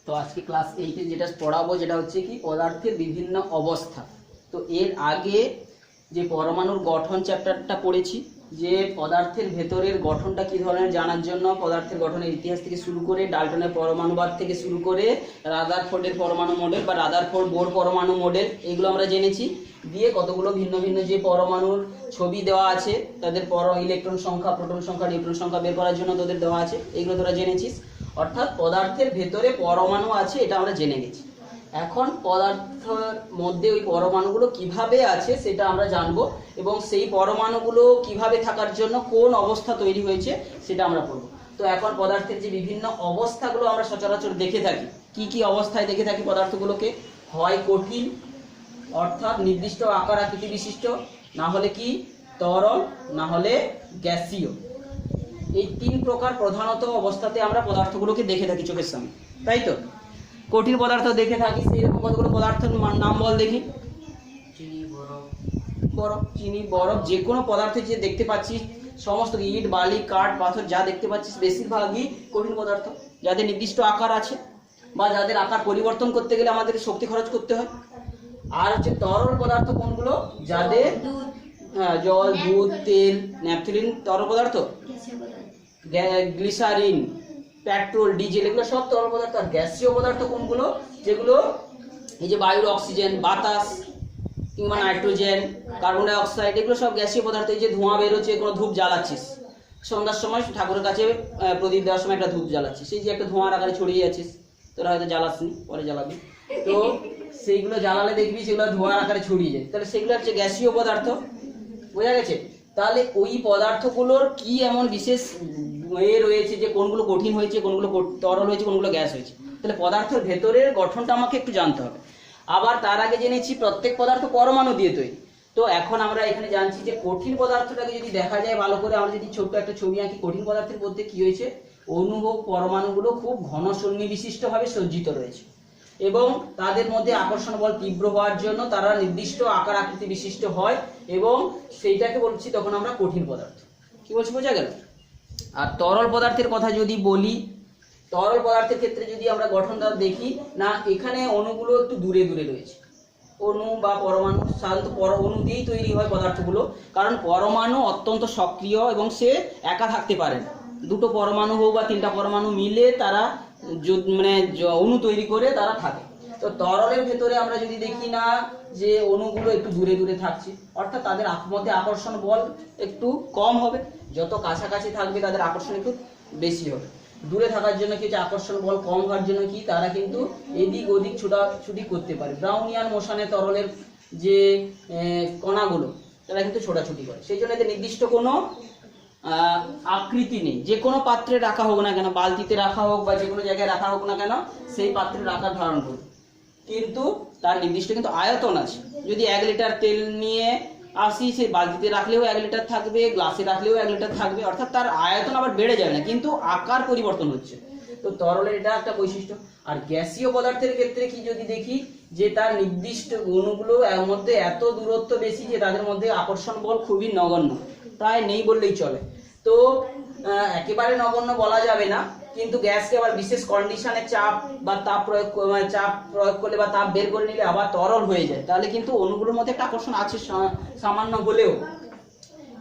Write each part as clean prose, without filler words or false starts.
তো আজকে ক্লাস 8 যেটা পড়াবো যেটা হচ্ছে কি পদার্থের বিভিন্ন অবস্থা। তো এর আগে যে পরমাণুর গঠন চ্যাপ্টারটা পড়েছি, যে পদার্থের ভেতরের গঠনটা কি ধরনের জানার জন্য পদার্থের গঠনের ইতিহাস থেকে শুরু করে ডাল্টনের পরমাণুবাদ থেকে শুরু করে রাদারফোর্ডের পরমাণু মডেল বা রাদারফোর্ড বোর পরমাণু মডেল, এগুলো আমরা জেনেছি। দিয়ে কতগুলো ভিন্ন ভিন্ন যে পরমাণুর ছবি দেওয়া আছে, তাদের ইলেকট্রন সংখ্যা, প্রোটন সংখ্যা, নিউট্রন সংখ্যা বের করার জন্য তাদের দেওয়া আছে, এগুলো তোরা জেনেছিস। অর্থাৎ পদার্থের ভেতরে পরমাণু আছে, এটা আমরা জেনে গেছি। এখন পদার্থের মধ্যে ওই পরমাণুগুলো কিভাবে আছে সেটা আমরা জানবো, এবং সেই পরমাণুগুলো কিভাবে থাকার জন্য কোন অবস্থা তৈরি হয়েছে সেটা আমরা পড়বো। তো এখন পদার্থের যে বিভিন্ন অবস্থাগুলো আমরা সচরাচর দেখে থাকি, কি কি অবস্থায় দেখে থাকি পদার্থগুলোকে? হয় কঠিন, অর্থাৎ নির্দিষ্ট আকার আকৃতি বিশিষ্ট, না হলে কি তরল, না হলে গ্যাসীয়। এই তিন প্রকার প্রধানত অবস্থাতে আমরা পদার্থগুলোকে দেখে থাকি চোখের সামনে, তাই তো? কঠিন পদার্থ দেখে থাকি, সেইরকম কতগুলো পদার্থের নাম বল দেখি। চিনি, বরফ, যে কোনো পদার্থ যে দেখতে পাচ্ছিস, সমস্ত ইট, বালি, কাঠ, পাথর যা দেখতে পাচ্ছিস বেশিরভাগই কঠিন পদার্থ, যাদের নির্দিষ্ট আকার আছে বা যাদের আকার পরিবর্তন করতে গেলে আমাদের শক্তি খরচ করতে হয়। আর হচ্ছে তরল পদার্থ কোনগুলো? যাদের জল, দুধ, তেল, ন্যাপথলিন তরল পদার্থ, গ্লিসারিন, পেট্রোল, ডিজেল, এগুলো সব তরল পদার্থ। আর গ্যাসীয় পদার্থ কোনগুলো? যেগুলো এই যে বায়ুর অক্সিজেন, বাতাস কিংবা নাইট্রোজেন, কার্বন ডাই অক্সাইড, এগুলো সব গ্যাসীয় পদার্থ। এই যে ধোঁয়া বেরোচ্ছে, কোনো ধূপ জ্বালাচ্ছিস, সন্ধ্যার সময় ঠাকুরের কাছে প্রদীপ দেওয়ার সময় একটা ধূপ জ্বালাচ্ছিস, সেই যে একটা ধোঁয়ার আকারে ছড়িয়ে যাচ্ছিস, তোরা হয়তো জ্বালাসনি, পরে জ্বালাবি। তো সেইগুলো জ্বালালে দেখবি সেগুলো ধোঁয়ার আকারে ছড়িয়ে যায়, তাহলে সেগুলো হচ্ছে গ্যাসীয় পদার্থ। বোঝা গেছে? তাহলে ওই পদার্থগুলোর কি এমন বিশেষ রয়েছে যে কোনগুলো কঠিন হয়েছে, কোনগুলো তরল হয়েছে, কোনগুলো গ্যাস হয়েছে। তাহলে পদার্থের ভেতরের গঠনটা আমাকে একটু জানতে হবে। আবার তার আগে জেনেছি প্রত্যেক পদার্থ পরমাণু দিয়ে তৈরি। তো এখন আমরা এখানে জানছি যে কঠিন পদার্থটাকে যদি দেখা যায় ভালো করে, আমরা যদি ছোট্ট একটা ছবি আঁকি, কঠিন পদার্থের মধ্যে কি হয়েছে? অণু ও পরমাণুগুলো খুব ঘন সন্নিবিশিষ্টভাবে সজ্জিত রয়েছে, এবং তাদের মধ্যে আকর্ষণ বল তীব্র হওয়ার জন্য তারা নির্দিষ্ট আকার আকৃতি বিশিষ্ট হয়, এবং সেইটাকে বলছি তখন আমরা কঠিন পদার্থ। কি বলছি, বোঝা গেল? আর তরল পদার্থের কথা যদি বলি, তরল পদার্থের ক্ষেত্রে যদি আমরা গঠনটা দেখি, না এখানে অণুগুলো একটু দূরে দূরে রয়েছে। অণু বা পরমাণু সাধারণত অণু দিয়েই তৈরি হয় পদার্থগুলো, কারণ পরমাণু অত্যন্ত সক্রিয় এবং সে একা থাকতে পারে না। দুটো পরমাণু হোক বা তিনটা পরমাণু মিলে তারা মানে অণু তৈরি করে তারা থাকে। তো তরলের ভেতরে আমরা যদি দেখি না যে অণুগুলো একটু দূরে দূরে থাকছে, অর্থাৎ তাদের মধ্যে আকর্ষণ বল একটু কম হবে। যত কাছাকাছি থাকবে তাদের আকর্ষণ একটু বেশি হবে। দূরে থাকার জন্য কি হচ্ছে, আকর্ষণ বল কম হওয়ার জন্য কি তারা কিন্তু এদিক ওদিক ছোটাছুটি করতে পারে। ব্রাউনিয়ান মোশনে তরলের যে কণাগুলো তারা কিন্তু ছোটাছুটি করে, সেই জন্য এদের নির্দিষ্ট কোনো আকৃতি নেই। যে কোনো পাত্রে রাখা হোক না কেন, বালতিতে রাখা হোক বা যে কোনো জায়গায় রাখা হোক না কেন, সেই পাত্রের আকার ধারণ করবে, কিন্তু তার নির্দিষ্ট কিন্তু আয়তন আছে। যদি 1 লিটার তেল নিয়ে আসি, সেই বালতিতে রাখলেও 1 লিটার থাকবে, গ্লাসে রাখলেও 1 লিটার থাকবে, অর্থাৎ তার আয়তন আবার বেড়ে যাবে না, কিন্তু আকার পরিবর্তন হচ্ছে। তো তরলের এটা একটা বৈশিষ্ট্য। আর গ্যাসীয় পদার্থের ক্ষেত্রে কি যদি দেখি, যে তার নির্দিষ্ট অণুগুলো এর মধ্যে এত দূরত্ব বেশি যে তাদের মধ্যে আকর্ষণ বল খুবই নগণ্য, প্রায় নেই বললেই চলে। তো একেবারে নগণ্য বলা যাবে না, কিন্তু গ্যাসকে আবার বিশেষ কন্ডিশনে চাপ বা তাপ প্রয়োগ করলে বা তাপ বের করে নিলে আবার তরল হয়ে যায়। তাহলে কিন্তু অণুগুলোর মধ্যে একটা আকর্ষণ আছে সামান্য হলেও,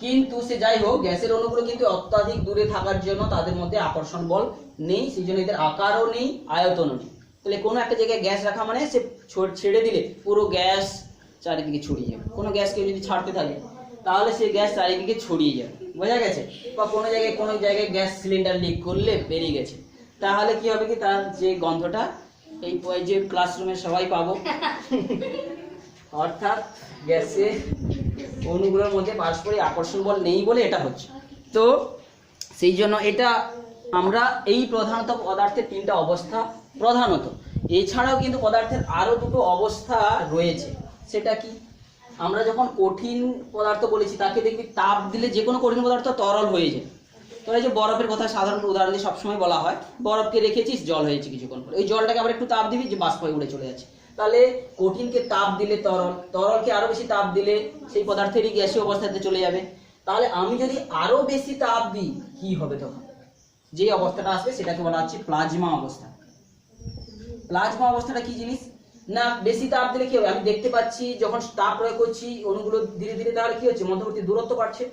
কিন্তু সে যাই হোক, গ্যাসের অণুগুলো কিন্তু অত্যাধিক দূরে থাকার জন্য তাদের মধ্যে আকর্ষণ বল নেই, সেই জন্য এদের আকারও নেই, আয়তনও নেই। তাহলে কোনো একটা জায়গায় গ্যাস রাখা মানে সে ছেড়ে দিলে পুরো গ্যাস চারিদিকে ছড়িয়ে যাবে। কোনো গ্যাসকে যদি ছাড়তে থাকে তাহলে সেই গ্যাস চারিদিকে ছড়িয়ে যাবে। বোঝা গেছে? বা কোনো জায়গায় গ্যাস সিলিন্ডার লিক করলে বেরিয়ে গেছে, তাহলে কি হবে কি, তার যে গন্ধটা এই যে ক্লাসরুমে সবাই পাবো। অর্থাৎ গ্যাসে অণুগুলোর মধ্যে পারস্পরিক আকর্ষণ বল নেই বলে এটা হচ্ছে। তো সেই জন্য এটা আমরা এই প্রধানত পদার্থের 3টা অবস্থা প্রধানত। এছাড়াও কিন্তু পদার্থের আরো 2টো অবস্থা রয়েছে। সেটা কি? আমরা যখন কঠিন পদার্থ বলেছি, তাকে দেখবি তাপ দিলে যে কোনো কঠিন পদার্থ তরল হয়ে যায়। তো এই যে বরফের কথা সাধারণ উদাহরণ দিয়ে সবসময় বলা হয়, বরফকে রেখেছিস, জল হয়েছে কিছুক্ষণ পরে, ওই জলটাকে আবার একটু তাপ দিবি, যে বাষ্প হয়ে উড়ে চলে যাচ্ছে। তাহলে কঠিনকে তাপ দিলে তরল, তরলকে আরো বেশি তাপ দিলে সেই পদার্থেরই গ্যাসীয় অবস্থাতে চলে যাবে। তাহলে আমি যদি আরো বেশি তাপ দিই কি হবে? তখন যে অবস্থাটা আসবে সেটাকে বলা হচ্ছে প্লাজমা অবস্থা। প্লাজমা অবস্থাটা কি জিনিস না, বেশি তাপ দিলে কি হবে, আমি দেখতে পাচ্ছি যখন তাপ প্রয়োগ করছি অণুগুলো ধীরে ধীরে তাহলে কি হচ্ছে, মধ্যবর্তী দূরত্ব বাড়ছে।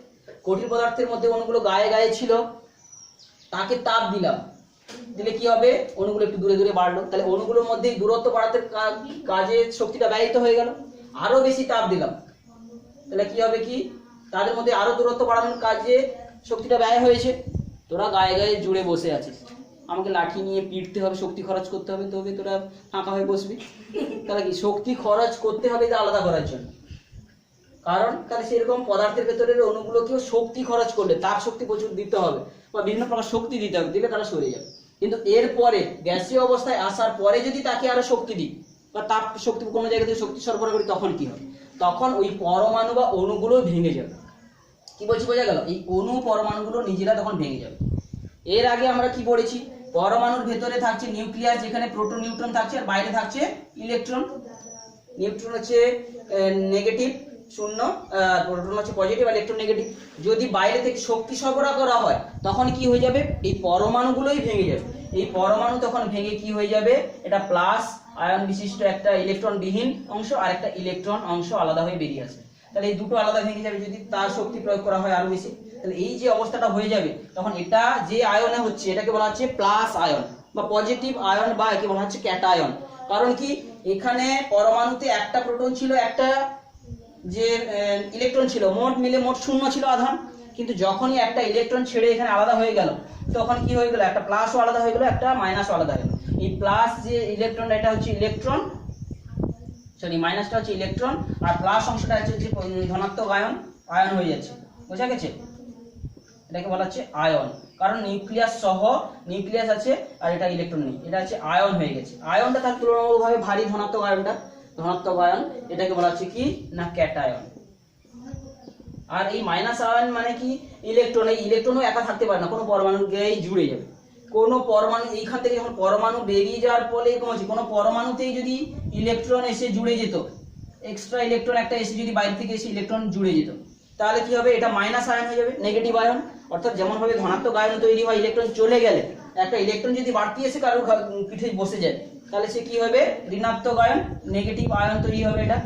কঠিন পদার্থের মধ্যে অণুগুলো গায়ে গায়ে ছিল, তাকে তাপ দিলাম, দিলে কি হবে, অণুগুলো একটু দূরে দূরে বাড়লো, তাহলে অণুগুলোর মধ্যে দূরত্ব বাড়াতে কাজে শক্তিটা ব্যয়িত হয়ে গেল। আরো বেশি তাপ দিলাম, তাহলে কি হবে, কি তাদের মধ্যে আরো দূরত্ব বাড়ানোর কাজে শক্তিটা ব্যয় হয়েছে। তোরা গায়ে গায়ে জুড়ে বসে আছিস, আমাকে লাঠি নিয়ে পিটতে হবে, শক্তি খরচ করতে হবে, তবে তোরা ফাঁকা হয়ে বসবি। তাহলে কি শক্তি খরচ করতে হবে এটা আলাদা করার জন্য, কারণ তাহলে সেরকম পদার্থের ভেতরের অণুগুলোকেও শক্তি খরচ করলে তাপ শক্তি প্রচুর দিতে হবে বা বিভিন্ন প্রকার শক্তি দিতে হবে, দিলে তারা সরে যাবে। কিন্তু এরপরে গ্যাসীয় অবস্থায় আসার পরে যদি তাকে আরো শক্তি দিই বা তাপ শক্তি কোনো জায়গা থেকে শক্তি সরবরাহ করি, তখন কি হবে, তখন ওই পরমাণু বা অণুগুলো ভেঙে যাবে। কি বলছি বোঝা গেল, এই অণু পরমাণুগুলো নিজেরা তখন ভেঙে যাবে। এর আগে আমরা কি পড়েছি, পরমাণুর ভেতরে থাকছে নিউক্লিয়াস, যেখানে প্রোটন নিউট্রন থাকছে, আর বাইরে থাকছে ইলেকট্রন। নিউট্রন হচ্ছে নেগেটিভ শূন্য, প্রোটন হচ্ছে পজিটিভ, আর ইলেকট্রন নেগেটিভ। যদি বাইরে থেকে শক্তি সরবরাহ করা হয় তখন কি হয়ে যাবে, এই পরমাণুগুলোই ভেঙে যাবে। এই পরমাণু তখন ভেঙে কি হয়ে যাবে, এটা প্লাস আয়ন বিশিষ্ট একটা ইলেকট্রন বিহীন অংশ আর একটা ইলেকট্রন অংশ আলাদা হয়ে বেরিয়ে আসবে। তাহলে এই দুটো আলাদা ভেঙে যাবে যদি তার শক্তি প্রয়োগ করা হয় আরো বেশি। তাহলে এই যে অবস্থাটা হয়ে যাবে, তখন এটা যে আয়নে হচ্ছে এটাকে বলা হচ্ছে প্লাস আয়ন বা পজিটিভ আয়ন, বা একে বলা হচ্ছে ক্যাটায়ন। কারণ কি, এখানে পরমাণুতে একটা প্রোটন ছিল, একটা যে ইলেকট্রন ছিল, মোট মিলে মোট শূন্য ছিল আধান। কিন্তু যখনই একটা ইলেকট্রন ছেড়ে এখানে আলাদা হয়ে গেল, তখন কি হয়ে গেল, একটা প্লাসও আলাদা হয়ে গেল, একটা মাইনাসও আলাদা হয়ে গেল। এই প্লাস যে ইলেকট্রন, এটা হচ্ছে ইলেকট্রন, সরি মাইনাসটা হচ্ছে ইলেকট্রন, আর প্লাস অংশটা হচ্ছে ধনাত্মক আয়ন, আয়ন হয়ে যাচ্ছে। বোঝা গেছে, এটাকে বলা হচ্ছে আয়ন। কারণ নিউক্লিয়াস সহ, নিউক্লিয়াস আছে আর এটা ইলেকট্রন নেই, এটা হচ্ছে আয়ন হয়ে গেছে। আয়নটা তার তুলনামূলকভাবে ভারী, ধনাত্মক আয়নটা, ধনাত্মক আয়ন, এটাকে বলা হচ্ছে কি না ক্যাটায়ন। আর এই মাইনাস আয়ন মানে কি, ইলেকট্রন, এই ইলেকট্রনও একা থাকতে পারে না, কোনো পরমাণুর গায়ে জুড়ে যাবে। কোনো পরমাণু এইখান থেকে যখন পরমাণু বেরিয়ে যাওয়ার ফলে কোনো পরমাণুতেই যদি ইলেকট্রন এসে জুড়ে যেত, এক্সট্রা ইলেকট্রন একটা এসে যদি বাইরে থেকে এসে ইলেকট্রন জুড়ে যেত, তাহলে কি হবে, এটা মাইনাস আয়ন হয়ে যাবে, নেগেটিভ আয়ন। অর্থাৎ যেমন ভাবে ধনাত্মক আয়ন তৈরি হয় ইলেকট্রন চলে গেলে, একটা ইলেকট্রন যদি বাড়তি এসে কারোর পিঠে বসে যায়, তাহলে সে কি হবে, ঋণাত্মক আয়ন, নেগেটিভ আয়ন তৈরি হবে এটা।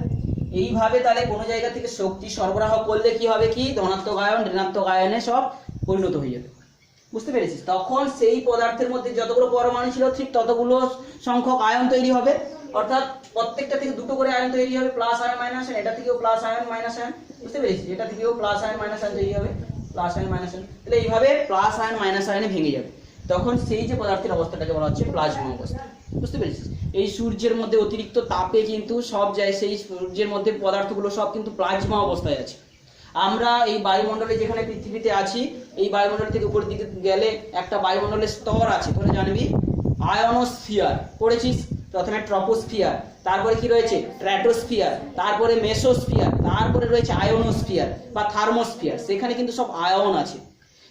এইভাবে তাহলে কোনো জায়গা থেকে শক্তি সরবরাহ করলে কি হবে, কি ধনাত্মক আয়ন ঋণাত্মক আয়নে সব পরিণত হয়ে যাবে। বুঝতে পেরেছিস, তখন সেই পদার্থের মধ্যে যতগুলো পরমাণু ছিল ঠিক ততগুলো সংখ্যক আয়ন তৈরি হবে। অর্থাৎ প্রত্যেকটা থেকে দুটো করে আয়ন তৈরি হবে, প্লাস আয়ন মাইনাস আয়ন, এটা থেকেও প্লাস আয়ন মাইনাস আয়ন। বুঝতে পেরেছিস, এটা থেকেও প্লাস আয়ন মাইনাস আয়ন তৈরি হবে, প্লাস আয়ন মাইনাস আয়ন। তাহলে এইভাবে প্লাস আয়ন মাইনাস আয়নে ভেঙে যাবে, তখন সেই যে পদার্থের অবস্থাটাকে বলা হচ্ছে প্লাজমা অবস্থা। বুঝতে পেরেছিস, এই সূর্যের মধ্যে অতিরিক্ত তাপে কিন্তু সব যায়, সেই সূর্যের মধ্যে পদার্থগুলো সব কিন্তু প্লাজমা অবস্থায় আছে। আমরা এই বায়ুমণ্ডলে যেখানে পৃথিবীতে আছি, এই বায়ুমণ্ডল থেকে উপরের দিকে গেলে একটা বায়ুমণ্ডলের স্তর আছে, তোরা জানবি আয়নোস্ফিয়ার পড়েছিস। প্রথমে ট্রপোস্ফিয়ার, তারপরে কি রয়েছে স্ট্র্যাটোস্ফিয়ার, তারপরে মেসোস্ফিয়ার, তারপরে রয়েছে আয়োনোস্ফিয়ার বা থার্মোস্ফিয়ার। সেখানে কিন্তু সব আয়ন আছে।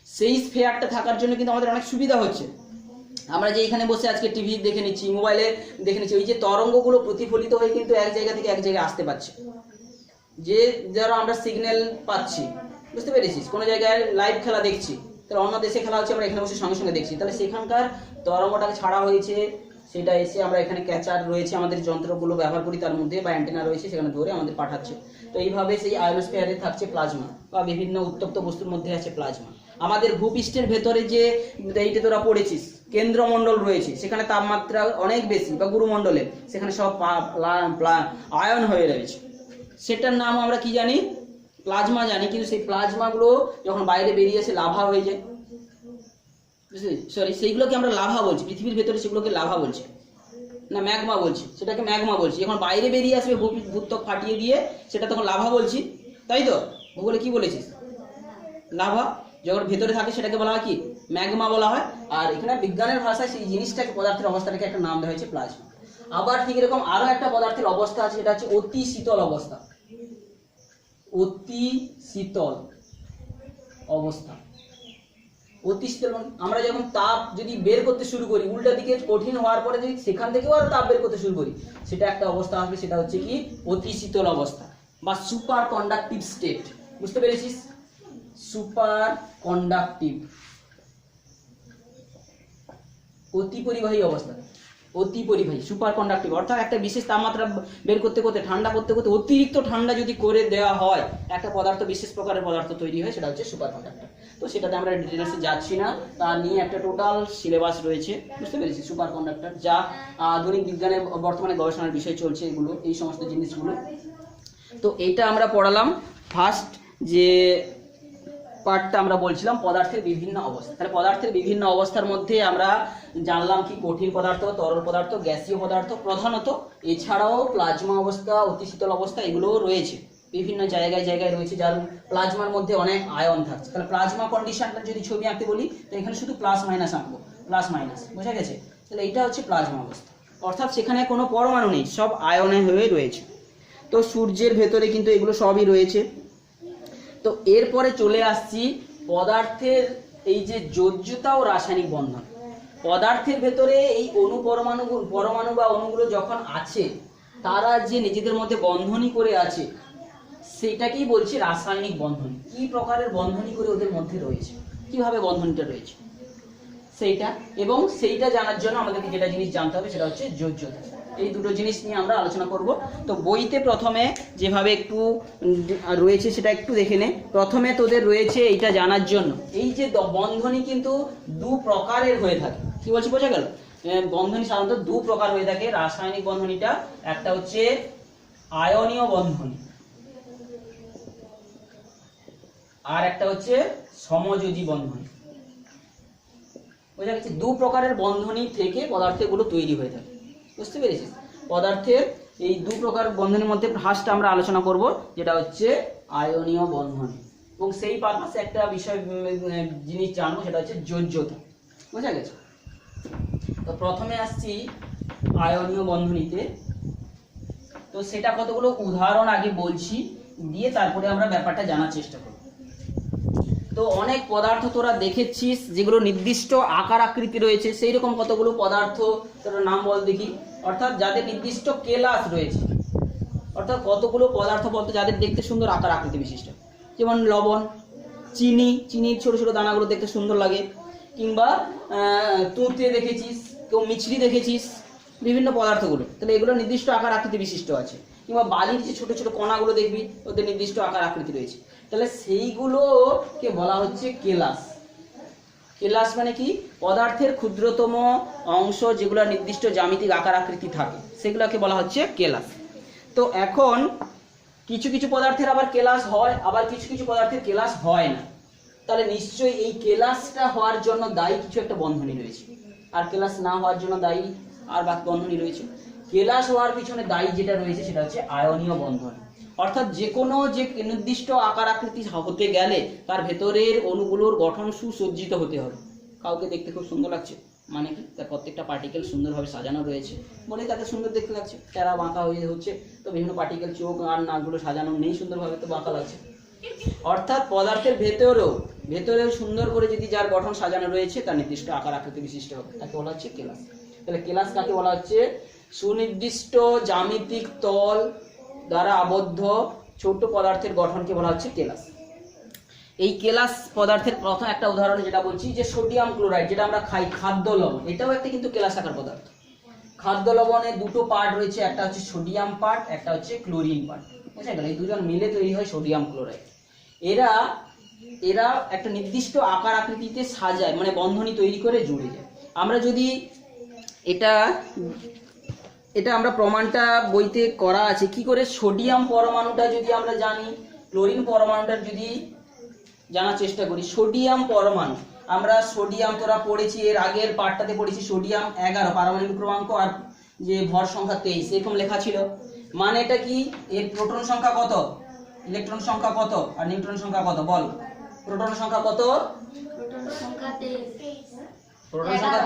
সেই স্ফিয়ারটা থাকার জন্য কিন্তু আমাদের অনেক সুবিধা হচ্ছে। আমরা যে এখানে বসে আজকে টিভি দেখে নিচ্ছি, মোবাইলে দেখে নিচ্ছি, ওই যে তরঙ্গগুলো প্রতিফলিত হয়ে কিন্তু এক জায়গা থেকে এক জায়গায় আসতে পারছে, যে যারা আমরা সিগন্যাল পাচ্ছি। বুঝতে পেরেছিস, কোনো জায়গায় লাইভ খেলা দেখছি, তাহলে অন্য দেশে খেলা হচ্ছে, আমরা এখানে বসে সঙ্গে সঙ্গে দেখছি, তাহলে সেখানকার তরঙ্গটাকে ছাড়া হয়েছে, সেটা এসে আমরা এখানে ক্যাচার রয়েছে, আমাদের যন্ত্রগুলো ব্যবহার করি, তার মধ্যে বা অ্যান্টেনা রয়েছে, সেখানে ধরে আমাদের পাঠাচ্ছে। তো এইভাবে সেই আয়োনোস্ফিয়ারে থাকছে প্লাজমা, বা বিভিন্ন উত্তপ্ত বস্তুর মধ্যে আছে প্লাজমা। আমাদের ভূপৃষ্ঠের ভেতরে যে এইটা তোরা পড়েছিস কেন্দ্রমণ্ডল রয়েছে, সেখানে তাপমাত্রা অনেক বেশি, বা গুরুমণ্ডলে সেখানে সব আয়ন হয়ে রয়েছে, সেটার নাম আমরা কি জানি, প্লাজমা জানি। কিন্তু সেই প্লাজমাগুলো যখন বাইরে বেরিয়ে এসে লাভা হয়ে যায়, সরি সেইগুলোকে আমরা লাভা বলছি, পৃথিবীর ভেতরে সেগুলোকে লাভা বলছি না, ম্যাগমা বলছি, সেটাকে ম্যাগমা বলছি। যখন বাইরে বেরিয়ে আসবে ভূত্বক ফাটিয়ে দিয়ে, সেটা তখন লাভা বলছি, তাই তো? ভূগোলে কি বলেছিস, লাভা। যখন ভেতরে থাকে সেটাকে বলা হয় কি, ম্যাগমা বলা হয়। আর এখানে বিজ্ঞানের ভাষায় সেই জিনিসটাকে, পদার্থের অবস্থাটাকে একটা নাম দেওয়া হয়েছে প্লাজমা। আবার ঠিক এরকম আরো একটা পদার্থের অবস্থা আছে, সেটা হচ্ছে অতি শীতল অবস্থা। অতি শীতল অবস্থা, অতি শীতল আমরা যখন তাপ যদি বের করতে শুরু করি, উল্টা দিকে কঠিন হওয়ার পরে যদি সেখান থেকেও আরো তাপ বের করতে শুরু করি, সেটা একটা অবস্থা আসবে, সেটা হচ্ছে কি অতি শীতল অবস্থা বা সুপার কন্ডাক্টিভ স্টেট। বুঝতে পেরেছিস, সুপার কন্ডাক্টিভ, অতি পরিবাহী অবস্থা। অতি পরিবাহী, সুপার কন্ডাক্টিভ, অর্থাৎ একটা বিশেষ তাপমাত্রা বের করতে করতে, ঠান্ডা করতে করতে অতিরিক্ত ঠান্ডা যদি করে দেওয়া হয়, একটা পদার্থ, বিশেষ প্রকারের পদার্থ তৈরি হয়, সেটা হচ্ছে সুপার কন্ডাক্টর। তো সেটাতে আমরা ডিটেলসে যাচ্ছি না, তা নিয়ে একটা টোটাল সিলেবাস রয়েছে, বুঝতে পেরেছি, সুপার কন্ডাক্টর, যা আধুনিক বিজ্ঞানে বর্তমানে গবেষণার বিষয় চলছে, এগুলো, এই সমস্ত জিনিসগুলো। তো এইটা আমরা পড়ালাম। ফার্স্ট যে পার্টটা আমরা বলছিলাম পদার্থের বিভিন্ন অবস্থা। তাহলে পদার্থের বিভিন্ন অবস্থার মধ্যে আমরা জানলাম কি কঠিন পদার্থ, তরল পদার্থ, গ্যাসীয় পদার্থ প্রধানত, এছাড়াও প্লাজমা অবস্থা, অতি শীতল অবস্থা, এগুলোও রয়েছে, বিভিন্ন জায়গায় জায়গায় রয়েছে, যার প্লাজমার মধ্যে অনেক আয়ন থাকছে। তাহলে প্লাজমা কন্ডিশনটা যদি ছবি আঁকতে বলি, তো এখানে শুধু প্লাস মাইনাস আঁকবো, প্লাস মাইনাস, বোঝা গেছে? তাহলে এইটা হচ্ছে প্লাজমা অবস্থা, অর্থাৎ সেখানে কোনো পরমাণু নেই, সব আয়নে হয়ে রয়েছে। তো সূর্যের ভেতরে কিন্তু এগুলো সবই রয়েছে। তো এরপরে চলে আসছি পদার্থের এই যে যোজ্যতা ও রাসায়নিক বন্ধন। পদার্থের ভেতরে এই পরমাণু বা অণুগুলো যখন আছে, তারা যে নিজেদের মধ্যে বন্ধনী করে আছে, সেটাকেই বলছি রাসায়নিক বন্ধন। কি প্রকারের বন্ধনী করে ওদের মধ্যে রয়েছে, কিভাবে বন্ধনটা রয়েছে সেইটা, এবং সেইটা জানার জন্য আমাদেরকে যেটা জিনিস জানতে হবে সেটা হচ্ছে যোজ্যতা। এই দুটো জিনিস নিয়ে আমরা আলোচনা করব। তো বইতে প্রথমে যেভাবে একটু রয়েছে সেটা একটু দেখে নে। প্রথমে তোদের রয়েছে এইটা জানার জন্য, এই যে বন্ধনী কিন্তু দু প্রকারের হয়ে থাকে। কি বলছি, বোঝা গেল? বন্ধনী সাধারণত দু প্রকার হয়ে থাকে। রাসায়নিক বন্ধনীটা একটা হচ্ছে আয়নীয় বন্ধনী, আর একটা হচ্ছে সমযোজী বন্ধনী। বোঝা গেছে? দু প্রকারের বন্ধনী থেকে পদার্থগুলো তৈরি হয়ে থাকে, বুঝতে পেরেছিস? পদার্থের এই দু প্রকার বন্ধনের মধ্যে ফার্স্ট আমরা আলোচনা করব, যেটা হচ্ছে আয়নীয় বন্ধনী, এবং সেই পারপাসে একটা বিষয় জিনিস জানবো, সেটা হচ্ছে যোজ্যতা। বোঝা গেছে? তো প্রথমে আসছি আয়নীয় বন্ধনীতে। তো সেটা কতগুলো উদাহরণ আগে বলছি, দিয়ে তারপরে আমরা ব্যাপারটা জানার চেষ্টা করব। তো অনেক পদার্থ তোরা দেখেছিস যেগুলো নির্দিষ্ট আকার আকৃতি রয়েছে, সেই রকম কতগুলো পদার্থ তোরা নাম বল দেখি, অর্থাৎ যাদের নির্দিষ্ট কেলাস রয়েছে, অর্থাৎ কতগুলো পদার্থ বলতে যাদের দেখতে সুন্দর আকার আকৃতি বিশিষ্ট, যেমন লবণ, চিনির ছোট ছোট দানাগুলো দেখতে সুন্দর লাগে, কিংবা তুঁতে দেখেছিস, কেউ মিছরি দেখেছিস, বিভিন্ন পদার্থগুলো, তাহলে এগুলো নির্দিষ্ট আকার আকৃতি বিশিষ্ট আছে। কিংবা বালির যে ছোট ছোট কণাগুলো দেখবি, ওদের নির্দিষ্ট আকার আকৃতি রয়েছে, তাহলে সেইগুলোকে বলা হচ্ছে কেলাস। কেলাস মানে কি? পদার্থের ক্ষুদ্রতম অংশ যেগুলো নির্দিষ্ট জ্যামিতিক আকার আকৃতি থাকে, সেগুলোকে বলা হচ্ছে কেলাস। তো এখন কিছু কিছু পদার্থের আবার কেলাস হয়, আবার কিছু কিছু পদার্থের কেলাস হয় না। তাহলে নিশ্চয়ই এই কেলাসটা হওয়ার জন্য দায়ী কিছু একটা বন্ধনী রয়েছে, আর কেলাস না হওয়ার জন্য দায়ী আর বাকি বন্ধনী রয়েছে। কেলাস হওয়ার পিছনে দায়ী যেটা রয়েছে সেটা হচ্ছে আয়নীয় বন্ধন, অর্থাৎ যে কোনো যে নির্দিষ্ট আকার আকৃতি হতে গেলে তার ভেতরের অণুগুলোর গঠন সুসজ্জিত হতে হবে। কাউকে দেখতে খুব সুন্দর লাগছে মানে কি, তার প্রত্যেকটা পার্টিকেল সুন্দরভাবে সাজানো রয়েছে বলেই তাকে সুন্দর দেখতে লাগছে। তারা বাঁকা হয়ে হচ্ছে, তো বিভিন্ন পার্টিকেল চোখ আর নাকগুলো সাজানো নেই সুন্দরভাবে, তো বাঁকা লাগছে। অর্থাৎ পদার্থের ভেতরেও সুন্দর করে যদি যার গঠন সাজানো রয়েছে, তার নির্দিষ্ট আকার আকৃতি বিশিষ্ট হবে, তাকে বলা হচ্ছে কেলাস। তাহলে কেলাস কাকে বলা হচ্ছে? সুনির্দিষ্ট জ্যামিতিক তল দ্বারা আবদ্ধ ছোট পদার্থের গঠনকে বলা হচ্ছে কেলাস। এই কেলাস পদার্থের প্রথম একটা উদাহরণ যেটা বলছি, যে সোডিয়াম ক্লোরাইড, যেটা আমরা খাই, খাদ্য লবণ, এটাও একটা কিন্তু কেলাস আকার পদার্থ। খাদ্য লবণের দুটো পার্ট রয়েছে, একটা হচ্ছে সোডিয়াম পার্ট, একটা হচ্ছে ক্লোরিন পার্ট। বুঝা গেল? এই দুজন মিলে তৈরি হয় সোডিয়াম ক্লোরাইড। এরা একটা নির্দিষ্ট আকার আকৃতিতে সাজায়, মানে বন্ধনী তৈরি করে জুড়ে যায়। আমরা যদি এটা আমরা প্রমাণটা বইতে করা আছে কি করে। সোডিয়াম পরমাণুটা যদি আমরা জানি, ক্লোরিন পরমাণুটা যদি জানার চেষ্টা করি। সোডিয়াম পরমাণু, আমরা সোডিয়াম তোরা পড়েছি, এর আগের পার্টটাতে পড়েছি, সোডিয়াম 11 পারমাণবিক ক্রমাঙ্ক, আর যে ভর সংখ্যা 23, এরকম লেখা ছিল। মানে এটা কি? এর প্রোটন সংখ্যা কত, ইলেকট্রন সংখ্যা কত, আর নিউট্রন সংখ্যা কত? বল, প্রোটন সংখ্যা কত? প্রোটন সংখ্যা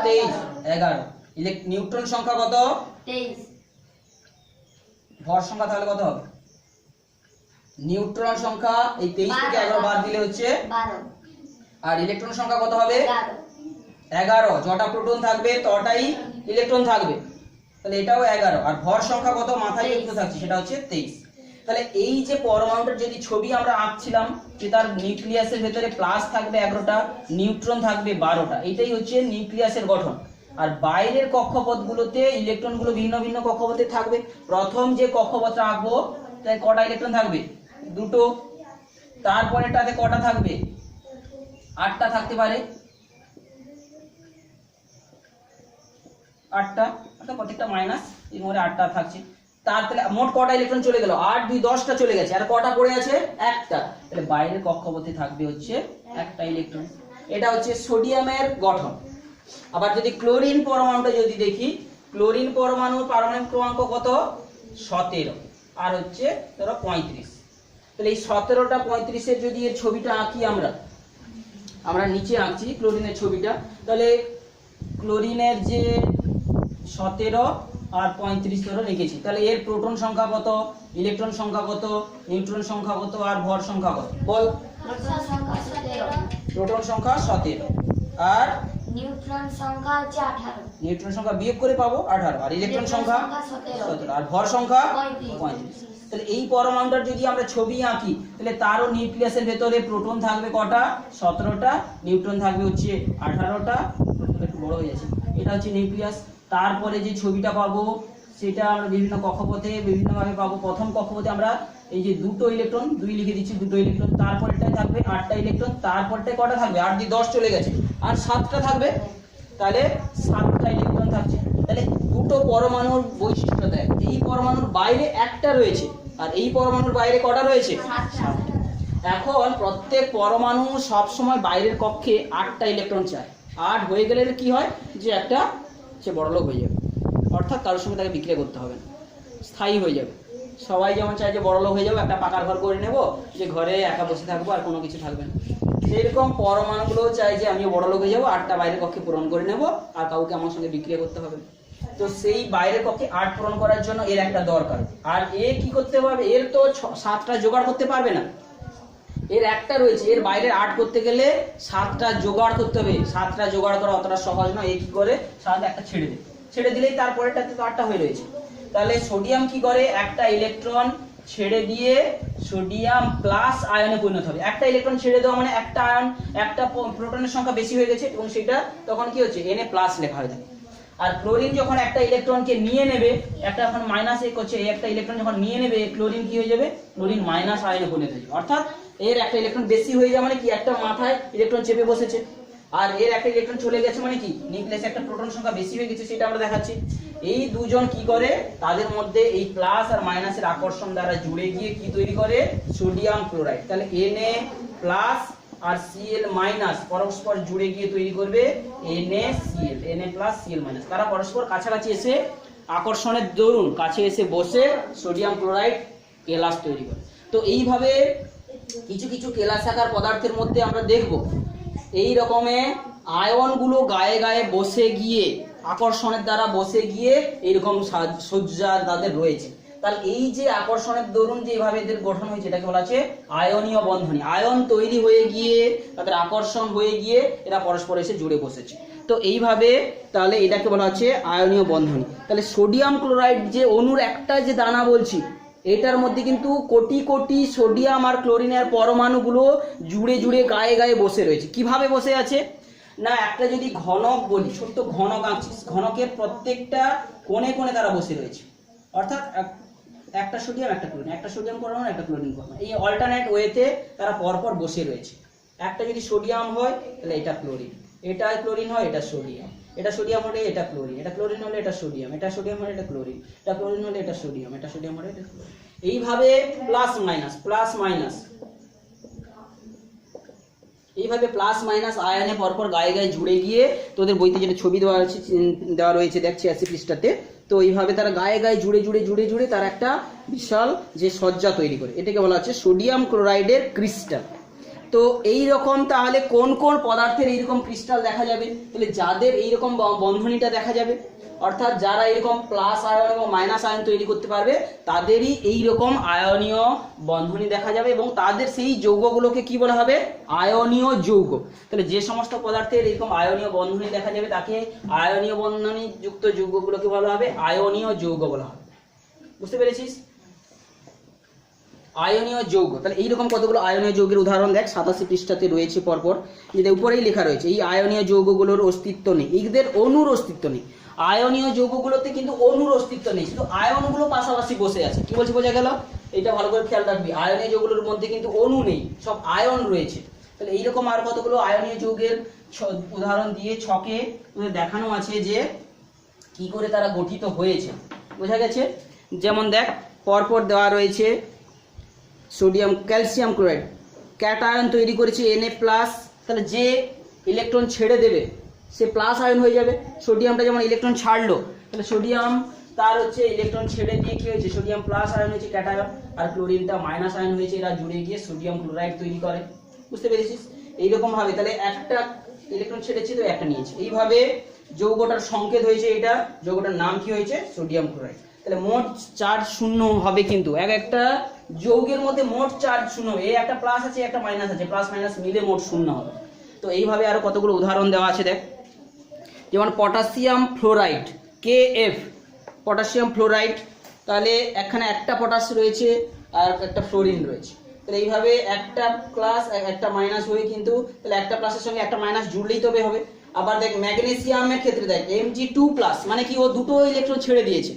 23, 11। নিউট্রন সংখ্যা কত? 23। ভর সংখ্যা তাহলে কত হবে? নিউট্রন সংখ্যা এই 23 থেকে 11 বাদ দিলে হচ্ছে 12। আর ইলেকট্রন সংখ্যা কত হবে? 11। যটা প্রোটন থাকবে তটাই ইলেকট্রন থাকবে, তাহলে এটাও 11। আর ভর সংখ্যা কত মাথায় যুক্ত থাকছে, সেটা হচ্ছে 23। তাহলে এই যে পরমাণুটার যদি ছবি আমরা আঁকছিলাম, যে তার নিউক্লিয়াসের ভেতরে প্লাস থাকবে 11টা, নিউট্রন থাকবে 12টা, এটাই হচ্ছে নিউক্লিয়াসের গঠন। আর বাইরের কক্ষপথগুলোতে ইলেকট্রনগুলো ভিন্ন ভিন্ন কক্ষপথে থাকবে। প্রথম যে কক্ষপথটা আঁকবো তাই কটা ইলেকট্রন থাকবে? দুটো। তারপরেরটাতে কটা থাকবে? 8টা থাকতে পারে, 8টা, অর্থাৎ প্রত্যেকটা মাইনাস এর মধ্যে 8টা থাকছে। তাহলে মোট কটা ইলেকট্রন চলে গেল? 8 2 10টা চলে গেছে। আর কটা পড়ে আছে? একটা। তাহলে বাইরের কক্ষপথে থাকবে হচ্ছে একটা ইলেকট্রন। এটা হচ্ছে সোডিয়ামের গঠন। আবার যদি ক্লোরিন পরমাণুটা যদি দেখি, ক্লোরিন পরমাণুর পারমাণবিক ক্রমাঙ্ক কত? 17 আর হচ্ছে ধরো 35। তাহলে এই 17টা 35-এর যদি এর ছবিটা আঁকি আমরা নিচে আঁকছি ক্লোরিনের ছবিটা। তাহলে ক্লোরিনের যে 17 আর 35 ধরো রেখেছি, তাহলে এর প্রোটন সংখ্যা কত, ইলেকট্রন সংখ্যা কত, নিউট্রন সংখ্যা কত আর ভর সংখ্যা কত? বল। প্রোটন সংখ্যা 17 আর নিউট্রন সংখ্যা হচ্ছে 18। নিউট্রন সংখ্যা বিয়োগ করে পাবো 18 আর ইলেকট্রন সংখ্যা 17 আর ভর সংখ্যা 35। তাহলে এই পরমাণুটার যদি আমরা ছবি আঁকি তাহলে তারও নিউক্লিয়াসের ভেতরে প্রোটন থাকবে কটা? 17টা, নিউট্রন থাকবে হচ্ছে 18টা। একটু বড় হয়ে যাচ্ছে। এটা হচ্ছে নিউক্লিয়াস। তারপরে যে ছবিটা পাবো সেটা আমরা বিভিন্ন কক্ষপথে বিভিন্নভাবে পাবো। প্রথম কক্ষপথে আমরা এই যে দুটো ইলেকট্রন, 2 লিখে দিচ্ছি, দুটো ইলেকট্রন। তারপরটায় থাকবে 8টা ইলেকট্রন। তারপরটায় কটা থাকবে? 8 2 10 চলে গেছে, আর 7টা থাকবে। তাহলে 7টা ইলেকট্রন থাকছে। তাহলে দুটো পরমাণুর বৈশিষ্ট্য দেয়, এই পরমাণুর বাইরে একটা রয়েছে আর এই পরমাণুর বাইরে কটা রয়েছে? 7টা। এখন প্রত্যেক পরমাণু সব সময় বাইরের কক্ষে 8টা ইলেকট্রন চায়। 8 হয়ে গেলে কি হয়? যে একটা সে বড়লোক হয়ে যাবে, অর্থাৎ কারোর সঙ্গে তাকে বিক্রিয়া করতে হবে না, স্থায়ী হয়ে যাবে। সবাই যেমন চায় যে বড়লোক হয়ে যাবো, একটা পাকার ঘর করে নেব, যে ঘরে একা বসে থাকবো আর কোনো কিছু থাকবে না। সেরকম পরমাণুগুলোও চায় যে আমিও বড়লোক হয়ে যাবো, 8টা বাইরের কক্ষে পূরণ করে নেব আর কাউকে আমার সঙ্গে বিক্রিয়া করতে হবে না। তো সেই বাইরের কক্ষে 8 পূরণ করার জন্য এর একটা দরকার। আর এ কি করতে পারবে? এর তো 7টা জোগাড় করতে পারবে না, এর একটা রয়েছে। এর বাইরের 8 করতে গেলে 7টা জোগাড় করতে হবে। 7টা জোগাড় করা অতটা সহজ নয়। এ কি করে? সাধারণত একটা ছেড়ে দিলেই তারপরেরটাতে তো 8টা হয়ে রয়েছে। তাহলে সোডিয়াম কি করে? একটা ইলেকট্রন ছেড়ে দিয়ে সোডিয়াম প্লাস আয়নে পরিণত হবে। একটা ইলেকট্রন ছেড়ে দেওয়া মানে একটা আয়ন, একটা প্রোটনের সংখ্যা বেশি হয়ে গেছে এবং সেটা তখন কি হচ্ছে? Na প্লাস লেখা হয়ে থাকে। আর ক্লোরিন যখন একটা ইলেকট্রনকে নিয়ে নেবে, একটা এখন মাইনাস এক হচ্ছে, এই একটা ইলেকট্রন যখন নিয়ে নেবে ক্লোরিন কি হয়ে যাবে? ক্লোরিন মাইনাস আয়নে পরিণত হয়ে যাবে। অর্থাৎ এর একটা ইলেকট্রন বেশি হয়ে যাবে মানে কি? একটা মাথায় ইলেকট্রন চেপে বসেছে। আর এর একটা ইলেকট্রন চলে গেছে মানে কি? নিউক্লিয়াসে একটা প্রোটন সংখ্যা বেশি হয়ে গেছে, সেটা আমরা দেখাচ্ছি। এই দুজন কি করে? তাদের মধ্যে এই প্লাস আর মাইনাসের আকর্ষণ দ্বারা জুড়ে গিয়ে কি তৈরি করে? Sodium chloride. তাহলে Na প্লাস আর Cl মাইনাস পরস্পর জুড়ে গিয়ে তৈরি করবে NaCl, Na plus Cl minus. তারা পরস্পর কাছাকাছি এসে আকর্ষণের দরুন কাছে এসে বসে সোডিয়াম ক্লোরাইড কেলাস তৈরি করে। তো এইভাবে কিছু কিছু কেলাসাকার পদার্থের মধ্যে আমরা দেখব এই রকমের আয়নগুলো গায়ে গায়ে বসে গিয়ে আকর্ষণের দ্বারা বসে গিয়ে এইরকম সজ্জা তাদের রয়েছে। তাহলে এই যে আকর্ষণের দরুন যেভাবে এদের গঠন হয়েছে এটাকে বলা আছে আয়নীয় বন্ধনী। আয়ন তৈরি হয়ে গিয়ে তাদের আকর্ষণ হয়ে গিয়ে এরা পরস্পর এসে জুড়ে বসেছে। তো এইভাবে তাহলে এটাকে বলা হচ্ছে আয়নীয় বন্ধনী। তাহলে সোডিয়াম ক্লোরাইড যে অণুর একটা যে দানা বলছি, এটার মধ্যে কিন্তু কোটি কোটি সোডিয়াম আর ক্লোরিনের পরমাণুগুলো জুড়ে জুড়ে গায়ে গায়ে বসে রয়েছে। কিভাবে বসে আছে না, একটা যদি ঘনক বলি, ছোট্ট ঘনক আঁকছিস, ঘনকের প্রত্যেকটা কোণে কোণে তারা বসে রয়েছে। অর্থাৎ একটা সোডিয়াম একটা ক্লোরিন, একটা সোডিয়াম পরমাণু একটা ক্লোরিন পরমাণু, এই অল্টারনেট ওয়েতে তারা পরপর বসে রয়েছে। একটা যদি সোডিয়াম হয় তাহলে এটা ক্লোরিন, এটা ক্লোরিন হয় এটা সোডিয়াম, এটা সোডিয়াম হলে এটা ক্লোরিন, এটা ক্লোরিন হলে এটা সোডিয়াম, এটা সোডিয়াম হলে এটা ক্লোরিন, এটা ক্লোরিন হলে এটা সোডিয়াম, এটা সোডিয়াম হলে এটা ক্লোরিন। এইভাবে প্লাস মাইনাস এইভাবে প্লাস মাইনাস আয়নে পরপর গায়ে গায়ে জুড়ে গিয়ে, তোদের বইতে যেটা ছবি দেওয়া রয়েছে দেখছি 80 পৃষ্ঠাতে, তো এইভাবে তারা গায়ে গায়ে জুড়ে জুড়ে জুড়ে জুড়ে তারা একটা বিশাল যে সজ্জা তৈরি করে, এটাকে বলা হচ্ছে সোডিয়াম ক্লোরাইডের ক্রিস্টাল। তো এই রকম তাহলে কোন কোন পদার্থের এইরকম ক্রিস্টাল দেখা যাবে? তাহলে যাদের এইরকম বন্ধনীটা দেখা যাবে, অর্থাৎ যারা এরকম প্লাস আয়ন এবং মাইনাস আয়ন তৈরি করতে পারবে তাদেরই এইরকম আয়নীয় বন্ধনী দেখা যাবে এবং তাদের সেই যৌগগুলোকে কি বলা হবে? আয়নীয় যৌগ। তাহলে যে সমস্ত পদার্থের এরকম আয়নীয় বন্ধনী দেখা যাবে তাকে আয়নীয় বন্ধনী যুক্ত যৌগগুলোকে বলা হবে আয়নীয় যৌগ বলা হবে। বুঝতে পেরেছিস? আয়নীয় যৌগ। তাহলে এইরকম কতগুলো আয়নীয় যৌগের উদাহরণ দেখ 87 পৃষ্ঠাতে রয়েছে পরপর, যেটা উপরেই লেখা রয়েছে এই আয়নীয় যৌগগুলোর অস্তিত্ব নেই, এদের অণুর অস্তিত্ব নেই। আয়নীয় যৌগগুলোতে কিন্তু অণুর অস্তিত্ব নেই, শুধু আয়নগুলো পাশাপাশি বসে আছে। কি বলছি বোঝা গেল? এটা ভালো করে খেয়াল রাখবি, আয়নীয় যৌগগুলোর মধ্যে কিন্তু অণু নেই, সব আয়ন রয়েছে। তাহলে এইরকম আর কতগুলো আয়নীয় যৌগের উদাহরণ দিয়ে ছকে দেখানো আছে যে কি করে তারা গঠিত হয়েছে, বোঝা গেছে? যেমন দেখ পরপর দেওয়া রয়েছে সোডিয়াম ক্যালসিয়াম ক্লোরাইড ক্যাটায়ন তৈরি করেছে Na+, তাহলে যে ইলেকট্রন ছেড়ে দেবে সে প্লাস আয়ন হয়ে যাবে। সোডিয়ামটা যেমন ইলেকট্রন ছাড়লো, তাহলে সোডিয়াম তার হচ্ছে ইলেকট্রন ছেড়ে দিয়ে কি হয়েছে, সোডিয়াম প্লাস আয়ন হয়েছে ক্যাটায়ন, আর ক্লোরিনটা মাইনাস আয়ন হয়েছে, এরা জুড়ে গিয়ে সোডিয়াম ক্লোরাইড তৈরি করে। বুঝতে পেরেছিস? এইরকম ভাবে তাহলে একটা ইলেকট্রন ছেড়েছে তো একটা নিয়েছে, এইভাবে যৌগটার সংকেত হয়েছে, এটা যৌগটার নাম কি হয়েছে, সোডিয়াম ক্লোরাইড। তাহলে মোট চার্জ শূন্য হবে, কিন্তু একটা যৌগের মধ্যে মোট চার্জ শূন্য, এই একটা প্লাস আছে একটা মাইনাস আছে, প্লাস মাইনাস মিলে মোট শূন্য হবে। তো এইভাবে আরো কতগুলো উদাহরণ দেওয়া আছে দেখ, যেমন potassium fluoride KF, potassium fluoride, তাহলে এখানে একটা পটাশ রয়েছে আর একটা ফ্লোরিন রয়েছে, তাহলে এইভাবে একটা প্লাস একটা মাইনাস হয়ে কিন্তু তাহলে একটা প্লাসের সঙ্গে একটা মাইনাস জুড়লেই তবে হবে। আবার দেখ ম্যাগনেসিয়ামের ক্ষেত্রে দেখ Mg2+, মানে কি ও দুটো ইলেকট্রন ছেড়ে দিয়েছে,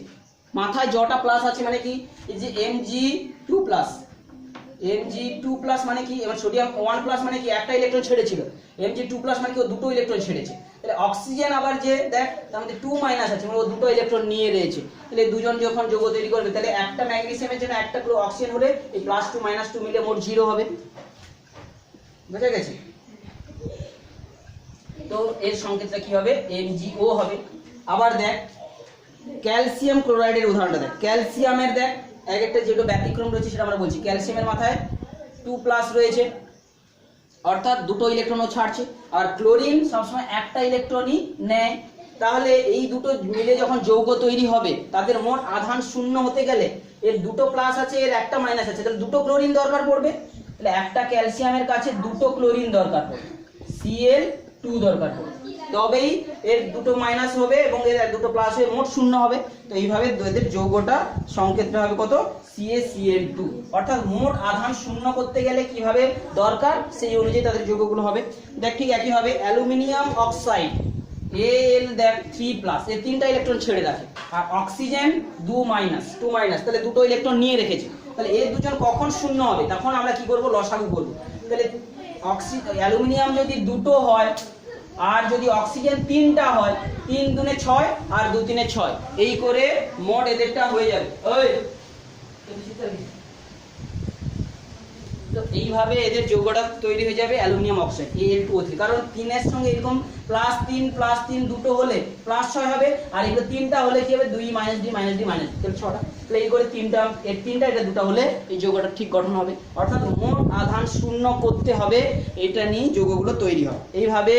মাথায় জটা প্লাস আছে মানে কি এই যে Mg2+, Mg2+ মানে কি, এবার সোডিয়াম 1+ মানে কি একটা ইলেকট্রন ছেড়েছিল, Mg2+ মানে কি ও দুটো ইলেকট্রন ছেড়েছে। তাহলে অক্সিজেন আবার যে দেখ তার মধ্যে 2- আছে, মানে ও দুটো ইলেকট্রন নিয়ে রয়েছে। তাহলে দুজন যখন যৌগ তৈরি করবে তাহলে একটা ম্যাগনেসিয়ামের জন্য একটা অক্সিজেন হলে এই +2 -2 মিলে মোট 0 হবে। বুঝা গেছে? তো এর সংকেতটা কি হবে, MgO হবে। আবার দেখ ক্যালসিয়াম ক্লোরাইডের উদাহরণটা দেখ, ক্যালসিয়ামের দেখ এক একটা যেটা ব্যতিক্রম রয়েছে সেটা আমরা বলছি। ক্যালসিয়ামের মাথায় 2+ রয়েছে, অর্থাৎ দুটো ইলেকট্রনও ছাড়ছে, আর ক্লোরিন সবসময় একটা ইলেকট্রনই নেয়। তাহলে এই দুটো মিলে যখন যৌগ তৈরি হবে তাদের মোট আধান শূন্য হতে গেলে এর দুটো প্লাস আছে এর একটা মাইনাস আছে, তাহলে দুটো ক্লোরিন দরকার পড়বে। তাহলে একটা ক্যালসিয়ামের কাছে দুটো ক্লোরিন দরকার পড়বে, Cl2 দরকার পড়বে, তবেই এর দুটো মাইনাস হবে এবং এর দুটো প্লাস হয়ে মোট শূন্য হবে। তো এইভাবে এদের যৌগটা সংকেতটা হবে কত, CaCl2, অর্থাৎ মোট আধান শূন্য করতে গেলে কিভাবে দরকার সেই অনুযায়ী তাদের যৌগগুলো হবে। দেখ ঠিক একইভাবে অ্যালুমিনিয়াম অক্সাইড Al দেখ 3+, এর তিনটা ইলেকট্রন ছেড়ে রাখে, আর অক্সিজেন 2-, তাহলে দুটো ইলেকট্রন নিয়ে রেখেছে। তাহলে এই দুজন কখন শূন্য হবে তখন আমরা কি করব, লসাগু করব। তাহলে অ্যালুমিনিয়াম যদি দুটো হয় আর যদি অক্সিজেন 3টা হয়, 3 দুনে 6 আর 2 3 6, এই করে মোট এদেরটা হয়ে যাবে। তো এইভাবে এদের যৌগটা তৈরি হয়ে যাবে অ্যালুমিনিয়াম অক্সাইড Al2O3, কারণ 3 এর সঙ্গে এরকম +3 দুটো হলে +6 হবে, আর এগুলো 3টা হলে কি হবে, 2 - D - D তাহলে 6টা। তাহলে এই করে তিনটা এটা দুটো হলে এই যৌগটা ঠিক গঠন হবে, অর্থাৎ মোট আধান শূন্য করতে হবে, এটা নিয়ে যৌগগুলো তৈরি হয়। এইভাবে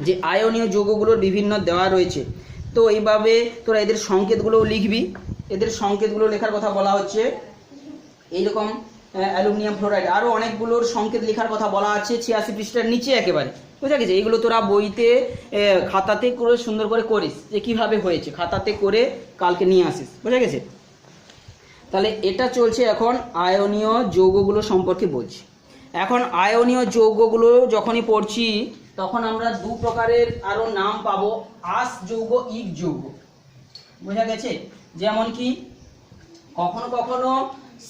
যে আয়নীয় যৌগগুলোর বিভিন্ন দেওয়া রয়েছে, তো এইভাবে তোরা এদের সংকেতগুলোও লিখবি। এদের সংকেতগুলো লেখার কথা বলা হচ্ছে এইরকম অ্যালুমিনিয়াম ফ্লোরাইড, আরও অনেকগুলোর সংকেত লেখার কথা বলা আছে 86 পৃষ্ঠার নিচে একেবারে। বুঝা গেছে? এইগুলো তোরা বইতে খাতাতে করে সুন্দর করে করিস, যে কীভাবে হয়েছে খাতাতে করে কালকে নিয়ে আসিস। বুঝা গেছে? তাহলে এটা চলছে এখন আয়নীয় যৌগগুলো সম্পর্কে বলছি। এখন আয়নীয় যৌগগুলো যখনই পড়ছি তখন আমরা দু প্রকারের আরও নাম পাবো, আস যৌগ, ইক যৌগ। বোঝা গেছে? যেমন কি কখনো কখনো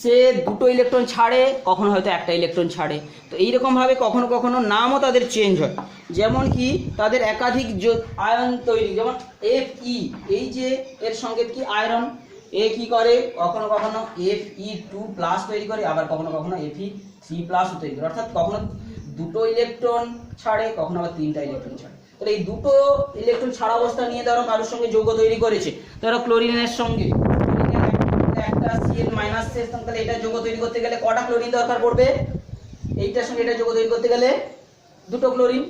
সে দুটো ইলেকট্রন ছাড়ে, কখনো হয়তো একটা ইলেকট্রন ছাড়ে, তো এইরকমভাবে কখনো কখনো নামও তাদের চেঞ্জ হয়। যেমন কি তাদের একাধিক আয়ন তৈরি, যেমন Fe, এই যে এর সংকেত কি আয়রন, এ কি করে কখনো কখনো Fe2+ তৈরি করে, আবার কখনো কখনো Fe3+ তৈরি করে, অর্থাৎ কখনো দুটো ইলেকট্রন ছাড়ে, কখনো আবার 3টা ইলেকট্রন ছাড়ে। তাহলে এই দুটো ইলেকট্রন ছাড়া অবস্থা নিয়ে ধরো কারোর সঙ্গে যৌগ তৈরি করেছে, ধরো ক্লোরিনের সঙ্গে একটা Cl- তাহলে এটা যৌগ তৈরি করতে গেলে কটা ক্লোরিন দরকার পড়বে, এইটার সঙ্গে এটা যৌগ তৈরি করতে গেলে দুটো ক্লোরিন,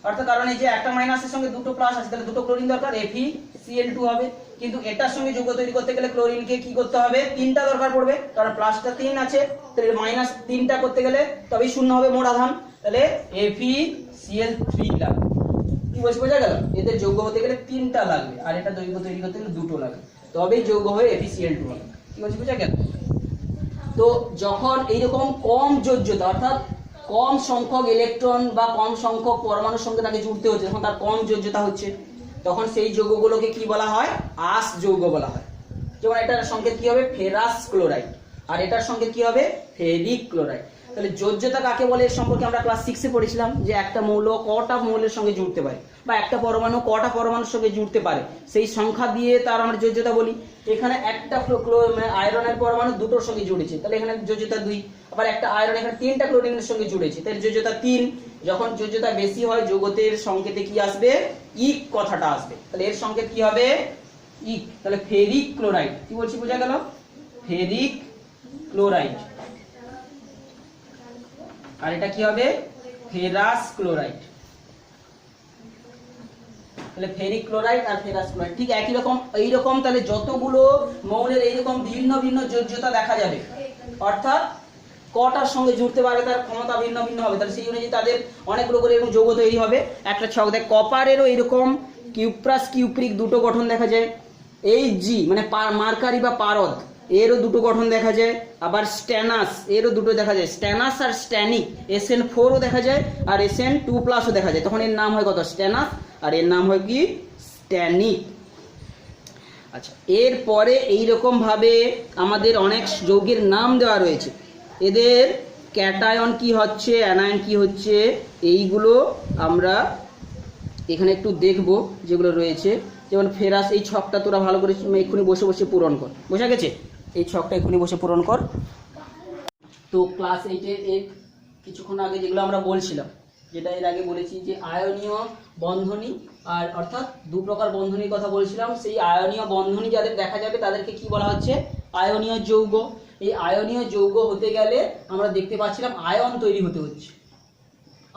অর্থাৎ কারণ এই যে একটা মাইনাসের সঙ্গে দুটো প্লাস আছে, তাহলে দুটো ক্লোরিন দরকার, FeCl2 হবে। কিন্তু এটার সঙ্গে যৌগ তৈরি করতে গেলে ক্লোরিনকে কি করতে হবে, 3টা দরকার পড়বে, কারণ প্লাসটা 3 আছে, তাহলে -3টা করতে গেলে তবেই শূন্য হবে মোট আধান, তাহলে FeCl3 লাগবে। কি বলছি, বোঝা গেল? এদের যৌগ হতে গেলে 3টা লাগবে, আর এটা যৌগ তৈরি করতে গেলে দুটো লাগবে, তবেই যৌগ হয়ে FeCl2 হবে। কি বলছি, বোঝা গেল? তো যখন এইরকম কম যোজ্যতা অর্থাৎ কম সংখ্যক ইলেকট্রন বা কম সংখ্যক পরমাণুর সঙ্গে তাকে জুড়তে হচ্ছে, যখন তার কম যোজ্যতা হচ্ছে, তখন সেই যৌগগুলোকে কি বলা হয়? আঁশ যৌগ বলা হয়। যেমন এটার সংকেত কি হবে? ফেরাস ক্লোরাইড, আর এটার সংকেত কি হবে? Ferric chloride. তাহলে যোজ্যতা কাকে বলে এর সম্পর্কে আমরা ক্লাস 6-এ পড়েছিলাম, যে একটা মৌল কটা মৌলের সঙ্গে জুড়তে পারে বা একটা পরমাণু কটা পরমাণুর সঙ্গে জুড়তে পারে, সেই সংখ্যা দিয়ে তার আমরা যোজ্যতা বলি। এখানে একটা আয়রনের পরমাণু দুটোর সঙ্গে জুড়েছে, তাহলে এখানে যোজ্যতা 2। আবার একটা আয়রন এখানে 3টা ক্লোরিনের সঙ্গে জুড়েছে, তাহলে যোজ্যতা 3। যখন যোজ্যতা বেশি হয় যৌগতের সংকেতে কি আসবে? ইক কথাটা আসবে। তাহলে এর সংকেত কি হবে? ইক। তাহলে ফেরিক ক্লোরাইড, কি বলছি বোঝা গেল? Ferric chloride. আর এটা কি হবে? Ferrous chloride. তাহলে ফেরিক ক্লোরাইড আর ফেরাস ক্লোরাইড ঠিক একই রকম। এইরকম তাহলে যতগুলো মৌলের এইরকম ভিন্ন ভিন্ন যোজ্যতা দেখা যাবে, অর্থাৎ কটার সঙ্গে জুড়তে পারে তার ক্ষমতা ভিন্ন ভিন্ন হবে, তাহলে সেই অনুযায়ী তাদের অনেকগুলো করে এরকম যৌগ তৈরি হবে। একটা ছক দেখ, কপারেরও এইরকম কিউপ্রাস কিউপ্রিক দুটো গঠন দেখা যায়। এই জি মানে মার্কারি বা পারদ, এরও দুটো গঠন দেখা যায়। আবার স্ট্যানাস, এরও দুটো দেখা যায়। স্ট্যানাস আর স্ট্যানিক, SN4ও দেখা যায় আর SN2+ও দেখা যায়। তখন এর নাম হয় কত? স্ট্যানাস, আর এর নাম হয় কি? স্ট্যানিক। আচ্ছা, এরপরে এইরকম ভাবে আমাদের অনেক যৌগের নাম দেওয়া রয়েছে। এদের ক্যাটায়ন কি হচ্ছে, অ্যানায়ন কি হচ্ছে, এইগুলো আমরা এখানে একটু দেখব যেগুলো রয়েছে। যেমন ফেরাস, এই ছকটা তোরা ভালো করে এক্ষুনি বসে বসে পূরণ কর, বোঝা গেছে? এই ছকটা এক্ষুনি বসে পূরণ কর। তো ক্লাস 8-এর এর কিছুক্ষণ আগে যেগুলো আমরা বলছিলাম, যেটা এর আগে বলেছি যে আয়নীয় বন্ধনী, আর অর্থাৎ দু প্রকার বন্ধনীর কথা বলছিলাম। সেই আয়নীয় বন্ধনী যাদের দেখা যাবে তাদেরকে কি বলা হচ্ছে? আয়নীয় যৌগ। এই আয়নীয় যৌগ হতে গেলে আমরা দেখতে পাচ্ছিলাম আয়ন তৈরি হতে হচ্ছে,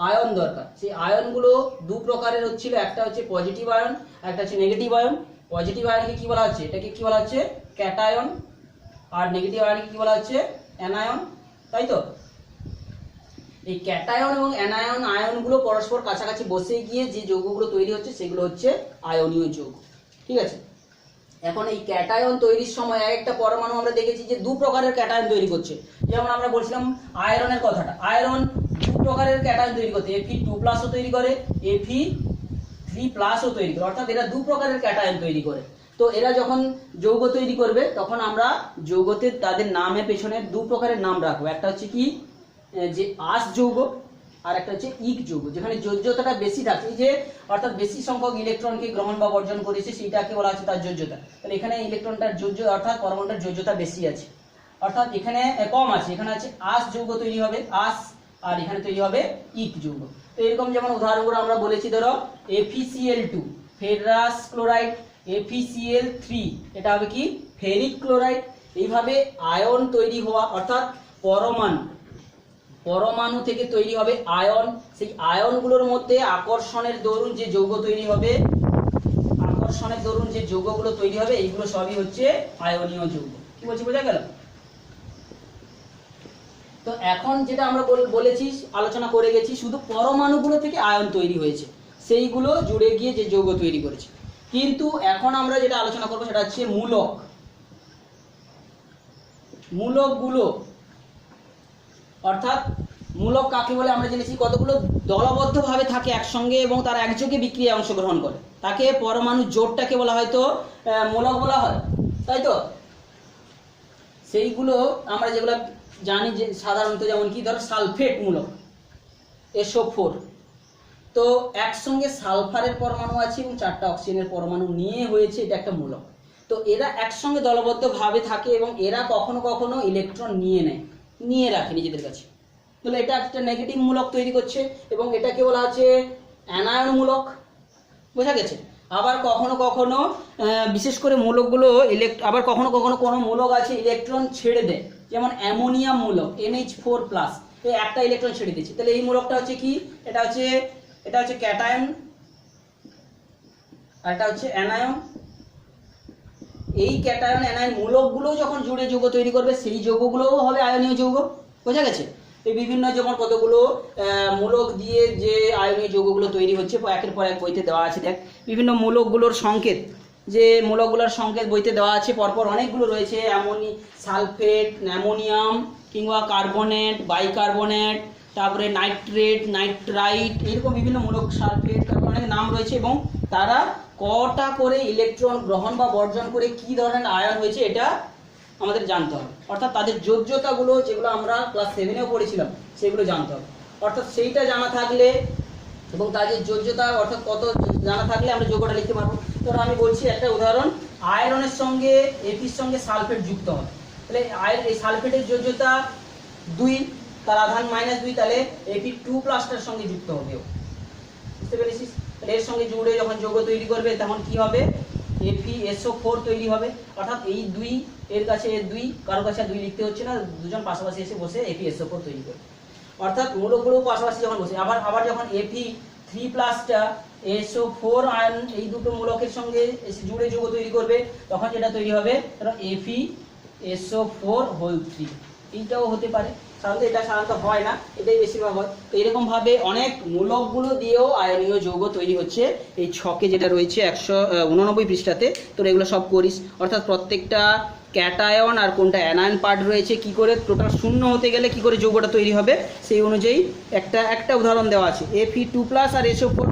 আয়ন দরকার। সেই আয়নগুলো দু প্রকারের হচ্ছিল, একটা হচ্ছে পজিটিভ আয়ন, একটা হচ্ছে নেগেটিভ আয়ন। পজিটিভ আয়নকে কি বলা হচ্ছে? এটাকে কি বলা হচ্ছে? ক্যাটায়ন। আর নেগেটিভ আয়নকে কি বলা হচ্ছে? অ্যানায়ন, তাই তো? এই ক্যাটায়ন এবং অ্যানায়ন আয়নগুলো পরস্পর কাছাকাছি বসে গিয়ে যে যৌগগুলো তৈরি হচ্ছে সেগুলো হচ্ছে আয়নীয় যৌগ, ঠিক আছে? এখন এই ক্যাটায়ন তৈরির সময় একটা পরমাণু আমরা দেখেছি যে দু প্রকারের ক্যাটায়ন তৈরি করছে। যেমন আমরা বলছিলাম আয়রনের কথাটা, আয়রন দু প্রকারের ক্যাটায়ন তৈরি করতে, Fe2+ ও তৈরি করে, Fe3+ ও তৈরি করে, অর্থাৎ এরা দু প্রকারের ক্যাটায়ন তৈরি করে। তো এরা যখন যৌগ তৈরি করবে তখন আমরা যৌগতে তাদের নামের পেছনে দু প্রকারের নাম রাখবো। একটা হচ্ছে কি? যে আঁশ যৌগ, আর একটা হচ্ছে ইক যৌগ। যেখানে যোজ্যতাটা বেশি থাকে, যে অর্থাৎ বেশি সংখ্যক ইলেকট্রনকে গ্রহণ বা বর্জন করেছে, সেইটাকে বলা হচ্ছে তার যোজ্যতা। তাহলে এখানে ইলেকট্রনটার যোজ্য অর্থাৎ পরমাণুটার যোজ্যতা বেশি আছে, অর্থাৎ এখানে কম আছে, এখানে আছে আঁশ যৌগ তৈরি হবে, আঁশ, আর এখানে তৈরি হবে ইক যৌগ। তো এরকম যেমন উদাহরণগুলো আমরা বলেছি, ধরো FeCl2 ফেরাস ক্লোরাইড, FeCl3 এটা হবে কি? Ferric chloride. এইভাবে আয়ন তৈরি হওয়া, অর্থাৎ পরমাণু থেকে তৈরি হবে আয়ন। সেই আয়নগুলোর মধ্যে আকর্ষণের দরুন যে যৌগ তৈরি হবে, আকর্ষণের দরুন যে যৌগগুলো তৈরি হবে, এইগুলো সবই হচ্ছে আয়নীয় যৌগ। কি বলছি, বোঝা গেল? তো এখন যেটা আমরা বলেছি, আলোচনা করে গেছি, শুধু পরমাণুগুলো থেকে আয়ন তৈরি হয়েছে, সেইগুলো জুড়ে গিয়ে যে যৌগ তৈরি করেছে। কিন্তু এখন আমরা যেটা আলোচনা করবো সেটা হচ্ছে মূলক। মূলকগুলো, অর্থাৎ মূলক কাকে বলে আমরা জেনেছি, কতগুলো দলবদ্ধভাবে থাকে একসঙ্গে এবং তারা একযোগে বিক্রিয়ায় অংশগ্রহণ করে, তাকে পরমাণু জোটটাকে বলা হয়তো মূলক বলা হয়, তাই তো? সেইগুলো আমরা যেগুলো জানি যে সাধারণত, যেমন কি ধরো সালফেট মূলক, SO4। তো একসঙ্গে সালফারের পরমাণু আছে এবং 4টা অক্সিজেনের পরমাণু নিয়ে হয়েছে, এটা একটা মূলক। তো এরা একসঙ্গে দলবদ্ধভাবে থাকে এবং এরা কখনো কখনো ইলেকট্রন নিয়ে রাখে নিজেদের কাছে। তাহলে এটা একটা নেগেটিভ মূলক তৈরি করছে এবং এটাকে বলা হচ্ছে অ্যানায়ন মূলক, বোঝা গেছে? আবার কখনো কখনো বিশেষ করে মূলকগুলো আবার কখনো কখনো কোনো মূলক আছে ইলেকট্রন ছেড়ে দেয়, যেমন অ্যামোনিয়াম মূলক NH4+, এই একটা ইলেকট্রন ছেড়ে দিচ্ছে। তাহলে এই মূলকটা হচ্ছে কি? এটা হচ্ছে ক্যাটায়ন, আর এটা হচ্ছে অ্যানায়ন। এই ক্যাটায়ন অ্যানায়ন মূলকগুলো যখন জুড়ে যৌগ তৈরি করবে, সেই যৌগগুলোও হবে আয়নীয় যৌগ, বোঝা গেছে? এই বিভিন্ন যেমন কতগুলো মূলক দিয়ে যে আয়নীয় যৌগগুলো তৈরি হচ্ছে, একের পর এক বইতে দেওয়া আছে। দেখ বিভিন্ন মূলকগুলোর সংকেত, যে মূলকগুলোর সংকেত বইতে দেওয়া আছে পরপর অনেকগুলো রয়েছে, সালফেট, অ্যামোনিয়াম কিংবা কার্বনেট, বাইকার্বনেট, তারপরে নাইট্রেট, নাইট্রাইট, এরকম বিভিন্ন মূলক, সালফেট, অনেক নাম রয়েছে এবং তারা কটা করে ইলেকট্রন গ্রহণ বা বর্জন করে কি ধরনের আয়ন হয়েছে এটা আমাদের জানতে হবে। অর্থাৎ তাদের যোগ্যতাগুলো যেগুলো আমরা ক্লাস 7-এও পড়েছিলাম সেগুলো জানতে হবে। অর্থাৎ সেইটা জানা থাকলে এবং তাদের যোগ্যতা অর্থাৎ কত জানা থাকলে আমরা যোগ্যটা লিখতে পারবো। ধরো আমি বলছি একটা উদাহরণ, আয়রনের সঙ্গে এপির সঙ্গে সালফেট যুক্ত হবে, তাহলে এই সালফেটের যোগ্যতা 2, তার আধান -2, তাহলে এপি 2+টার সঙ্গে যুক্ত হবে। বুঝতে পেরেছিস? তাহলে এর সঙ্গে জুড়ে যখন যৌগ তৈরি করবে তখন কি হবে, FeSO4 তৈরি হবে। অর্থাৎ এই 2 এর কাছে 2, কারো কাছে 2 লিখতে হচ্ছে না, দুজন পাশাপাশি এসে বসে FeSO4 তৈরি করবে। অর্থাৎ মূলকগুলো পাশাপাশি যখন বসে আবার যখন Fe3+টা SO4 আয়ন এই দুটো মূলকের সঙ্গে এসে জুড়ে যৌগ তৈরি করবে তখন যেটা তৈরি হবে FeSO4(3). এইটাও হতে পারে, সাধারণত এটা সাধারণত হয় না, এটাই বেশিরভাগ হয়। তো এরকমভাবে অনেক মূলকগুলো দিয়েও আয়নীয় যৌগ তৈরি হচ্ছে। এই ছকে যেটা রয়েছে 189 পৃষ্ঠাতে, তো এগুলো সব করিস। অর্থাৎ প্রত্যেকটা ক্যাটায়ন আর কোনটা অ্যানায়ন পার্ট রয়েছে, কি করে টোটাল শূন্য হতে গেলে কি করে যৌগটা তৈরি হবে সেই অনুযায়ী একটা উদাহরণ দেওয়া আছে, Fe2+ আর SO4-।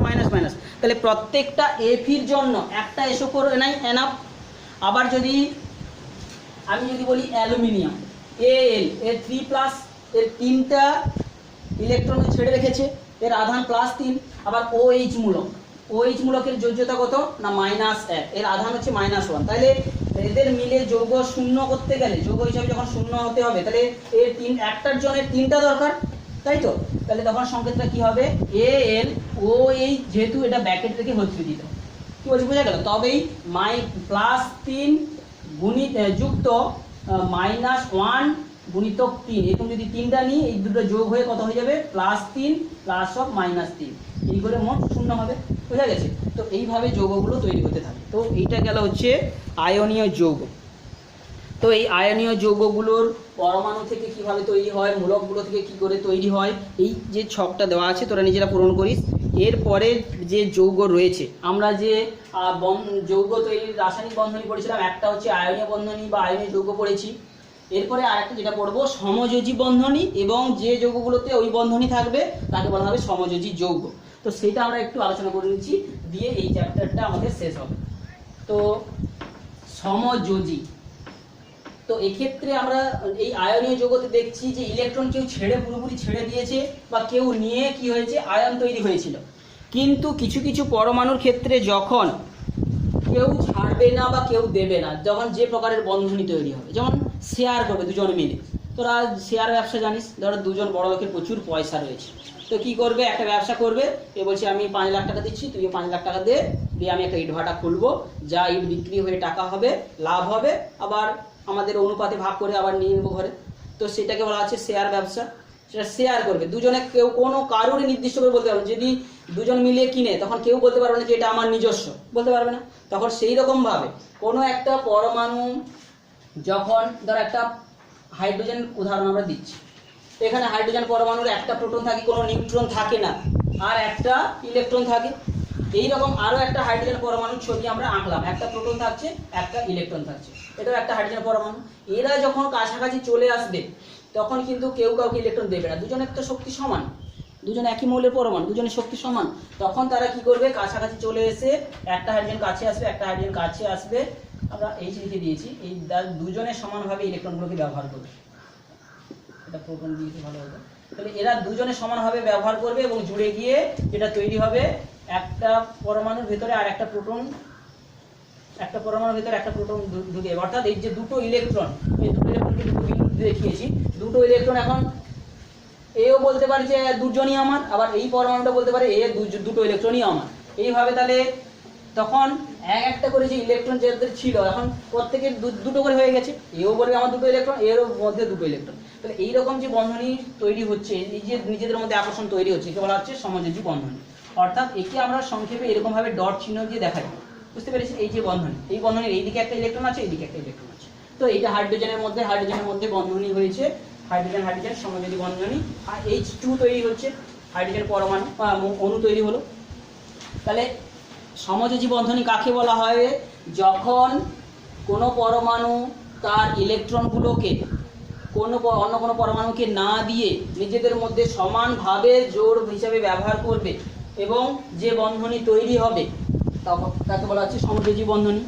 তাহলে প্রত্যেকটা Feর জন্য একটা SO4 এনাফ। আবার আমি যদি বলি অ্যালুমিনিয়াম Al, এর 3+, এর 3টা ইলেকট্রন ছেড়ে রেখেছে, এর আধান +3। আবার OH মূলকের যোগ্যতা কত না -1, এর আধান হচ্ছে -1। তাহলে এদের মিলে যৌগ শূন্য করতে গেলে, যৌগ হিসাবে যখন শূন্য হতে হবে তাহলে এর একটার জন্য 3টা দরকার, তাই তো? তাহলে তখন সংকেতটা কি হবে, AlOH, যেহেতু এটা ব্র্যাকেট থেকে হচ্ছে দিতে কি বলছি বোঝা গেল? তবেই +3 যুক্ত -1 গুণিতক 3, এরকম যদি 3টা নিই এই দুটো যোগ হয়ে কত হয়ে যাবে, +3 +3, এই করে মোট 0 হবে। বোঝা গেছে? তো এইভাবে যৌগগুলো তৈরি হতে থাকে। তো এইটা গেল হচ্ছে আয়নীয় যৌগ। তো এই আয়নীয় যৌগগুলোর পরমাণু থেকে কিভাবে তৈরি হয়, মূলকগুলো থেকে কি করে তৈরি হয়, এই যে ছকটা দেওয়া আছে তোরা নিজেরা পূরণ করিস। এরপরে যে যৌগ রয়েছে, আমরা যে যৌগ তৈরির রাসায়নিক বন্ধনী পড়েছিলাম, একটা হচ্ছে আয়নীয় বন্ধনী বা আয়নীয় যৌগ পড়েছি। এরপরে আরেকটা যেটা পড়বো সমযোজী বন্ধনী, এবং যে যৌগগুলোতে ওই বন্ধনী থাকবে তাকে বলা হবে সমযোজী যৌগ। তো সেটা আমরা একটু আলোচনা করে নিচ্ছি, দিয়ে এই চ্যাপ্টারটা আমাদের শেষ হবে। তো সমযোজী, তো এক্ষেত্রে আমরা এই আয়নীয় যৌগতে দেখছি যে ইলেকট্রন কেউ পুরোপুরি ছেড়ে দিয়েছে বা কেউ নিয়ে কি হয়েছে আয়ন তৈরি হয়েছিল। কিন্তু কিছু কিছু পরমাণুর ক্ষেত্রে যখন কেউ ছাড়বে না বা কেউ দেবে না, যখন যে প্রকারের বন্ধনী তৈরি হবে, যেমন শেয়ার করবে দুজন মিলে। তোরা শেয়ার ব্যবসা জানিস, ধরো দুজন বড় লোকের প্রচুর পয়সা রয়েছে, তো কি করবে, একটা ব্যবসা করবে। এ বলছে আমি 5 লাখ টাকা দিচ্ছি, তুই 5 লাখ টাকা দে, দিয়ে আমি একটা ইটভাটা খুলবো, যা ইট বিক্রি হয়ে টাকা হবে, লাভ হবে, আবার আমাদের অনুপাতে ভাগ করে আবার নিয়ে নেবো ঘরে। তো সেটাকে বলা হচ্ছে শেয়ার ব্যবসা। সেটা শেয়ার করবে দুজনে, কেউ কোনো কারোরই নির্দিষ্ট করে বলতে পারবে না। যদি দুজন মিলিয়ে কিনে তখন কেউ বলতে পারবে না যে এটা আমার নিজস্ব, বলতে পারবে না। তখন সেই রকমভাবে কোনো একটা পরমাণু, যখন ধর একটা হাইড্রোজেন উদাহরণ আমরা দিচ্ছি, এখানে হাইড্রোজেন পরমাণুর একটা প্রোটন থাকে, কোনো নিউট্রন থাকে না, আর একটা ইলেকট্রন থাকে। এইরকম আরও একটা হাইড্রোজেন পরমাণুর ছবি আমরা আঁকলাম, একটা প্রোটন থাকছে, একটা ইলেকট্রন থাকছে, এটাও একটা হাইড্রোজেন পরমাণু। এরা যখন কাছাকাছি চলে আসবে তখন কিন্তু কেউ কাউকে ইলেকট্রন দেবে না, দুজনের তো শক্তি সমান, দুজন একই মৌলের পরমাণু, দুজনের শক্তি সমান। তখন তারা কি করবে, কাছাকাছি চলে এসে একটা হাইড্রোজেন কাছে আসবে, একটা হাইড্রোজেন কাছে আসবে, আমরা H লিখে দিয়েছি, এই দুজনের সমানভাবে ইলেকট্রনগুলোকে ব্যবহার করবে। এটা প্রোটন দিয়েছে ভালো হতো। তাহলে এরা দুজনে সমানভাবে ব্যবহার করবে এবং জুড়ে গিয়ে যেটা তৈরি হবে, একটা পরমাণুর ভেতরে আর একটা প্রোটন, একটা পরমাণুর ভেতরে একটা প্রোটন ঢুকে। অর্থাৎ এই যে দুটো ইলেকট্রন, এই দুটো ইলেকট্রনকে দুটো বিন্দুতে দেখিয়েছি, দুটো ইলেকট্রন এখন এও বলতে পারে যে দুজনই আমার, আবার এই পরমাণুটা বলতে পারে এ দুটো ইলেকট্রনই আমার। এইভাবে তাহলে তখন একটা করে যে ইলেকট্রন যাদের ছিল এখন প্রত্যেকের দুটো করে হয়ে গেছে, এও বলবে আমার দুটো ইলেকট্রন, এর মধ্যে দুটো ইলেকট্রন। তাহলে এইরকম যে বন্ধনী তৈরি হচ্ছে, এই যে নিজেদের মধ্যে আকর্ষণ তৈরি হচ্ছে, একে বলা হচ্ছে সমযোজী বন্ধনী। অর্থাৎ একে আমরা সংক্ষেপে এরকমভাবে ডট চিহ্ন দিয়ে দেখাই, বুঝতে পেরেছি? এই যে বন্ধনী, এই বন্ধনীর এইদিকে একটা ইলেকট্রন আছে, এইদিকে একটা ইলেকট্রন আছে। তো এইটা হাইড্রোজেনের মধ্যে বন্ধনী হয়েছে, হাইড্রোজেন সমযোজী বন্ধনী, আর H2 তৈরি হচ্ছে, হাইড্রোজেন পরমাণু অণু তৈরি হলো। তাহলে সমযোজী বন্ধনী কাকে বলা হয় যখন কোনো পরমাণু তার ইলেকট্রনগুলোকে অন্য কোনো পরমাণুকে না দিয়ে নিজেদের মধ্যে সমানভাবে জোড় হিসাবে ব্যবহার করবে এবং যে বন্ধনী তৈরি হবে তাকে বলা হচ্ছে সমযোজী বন্ধনী।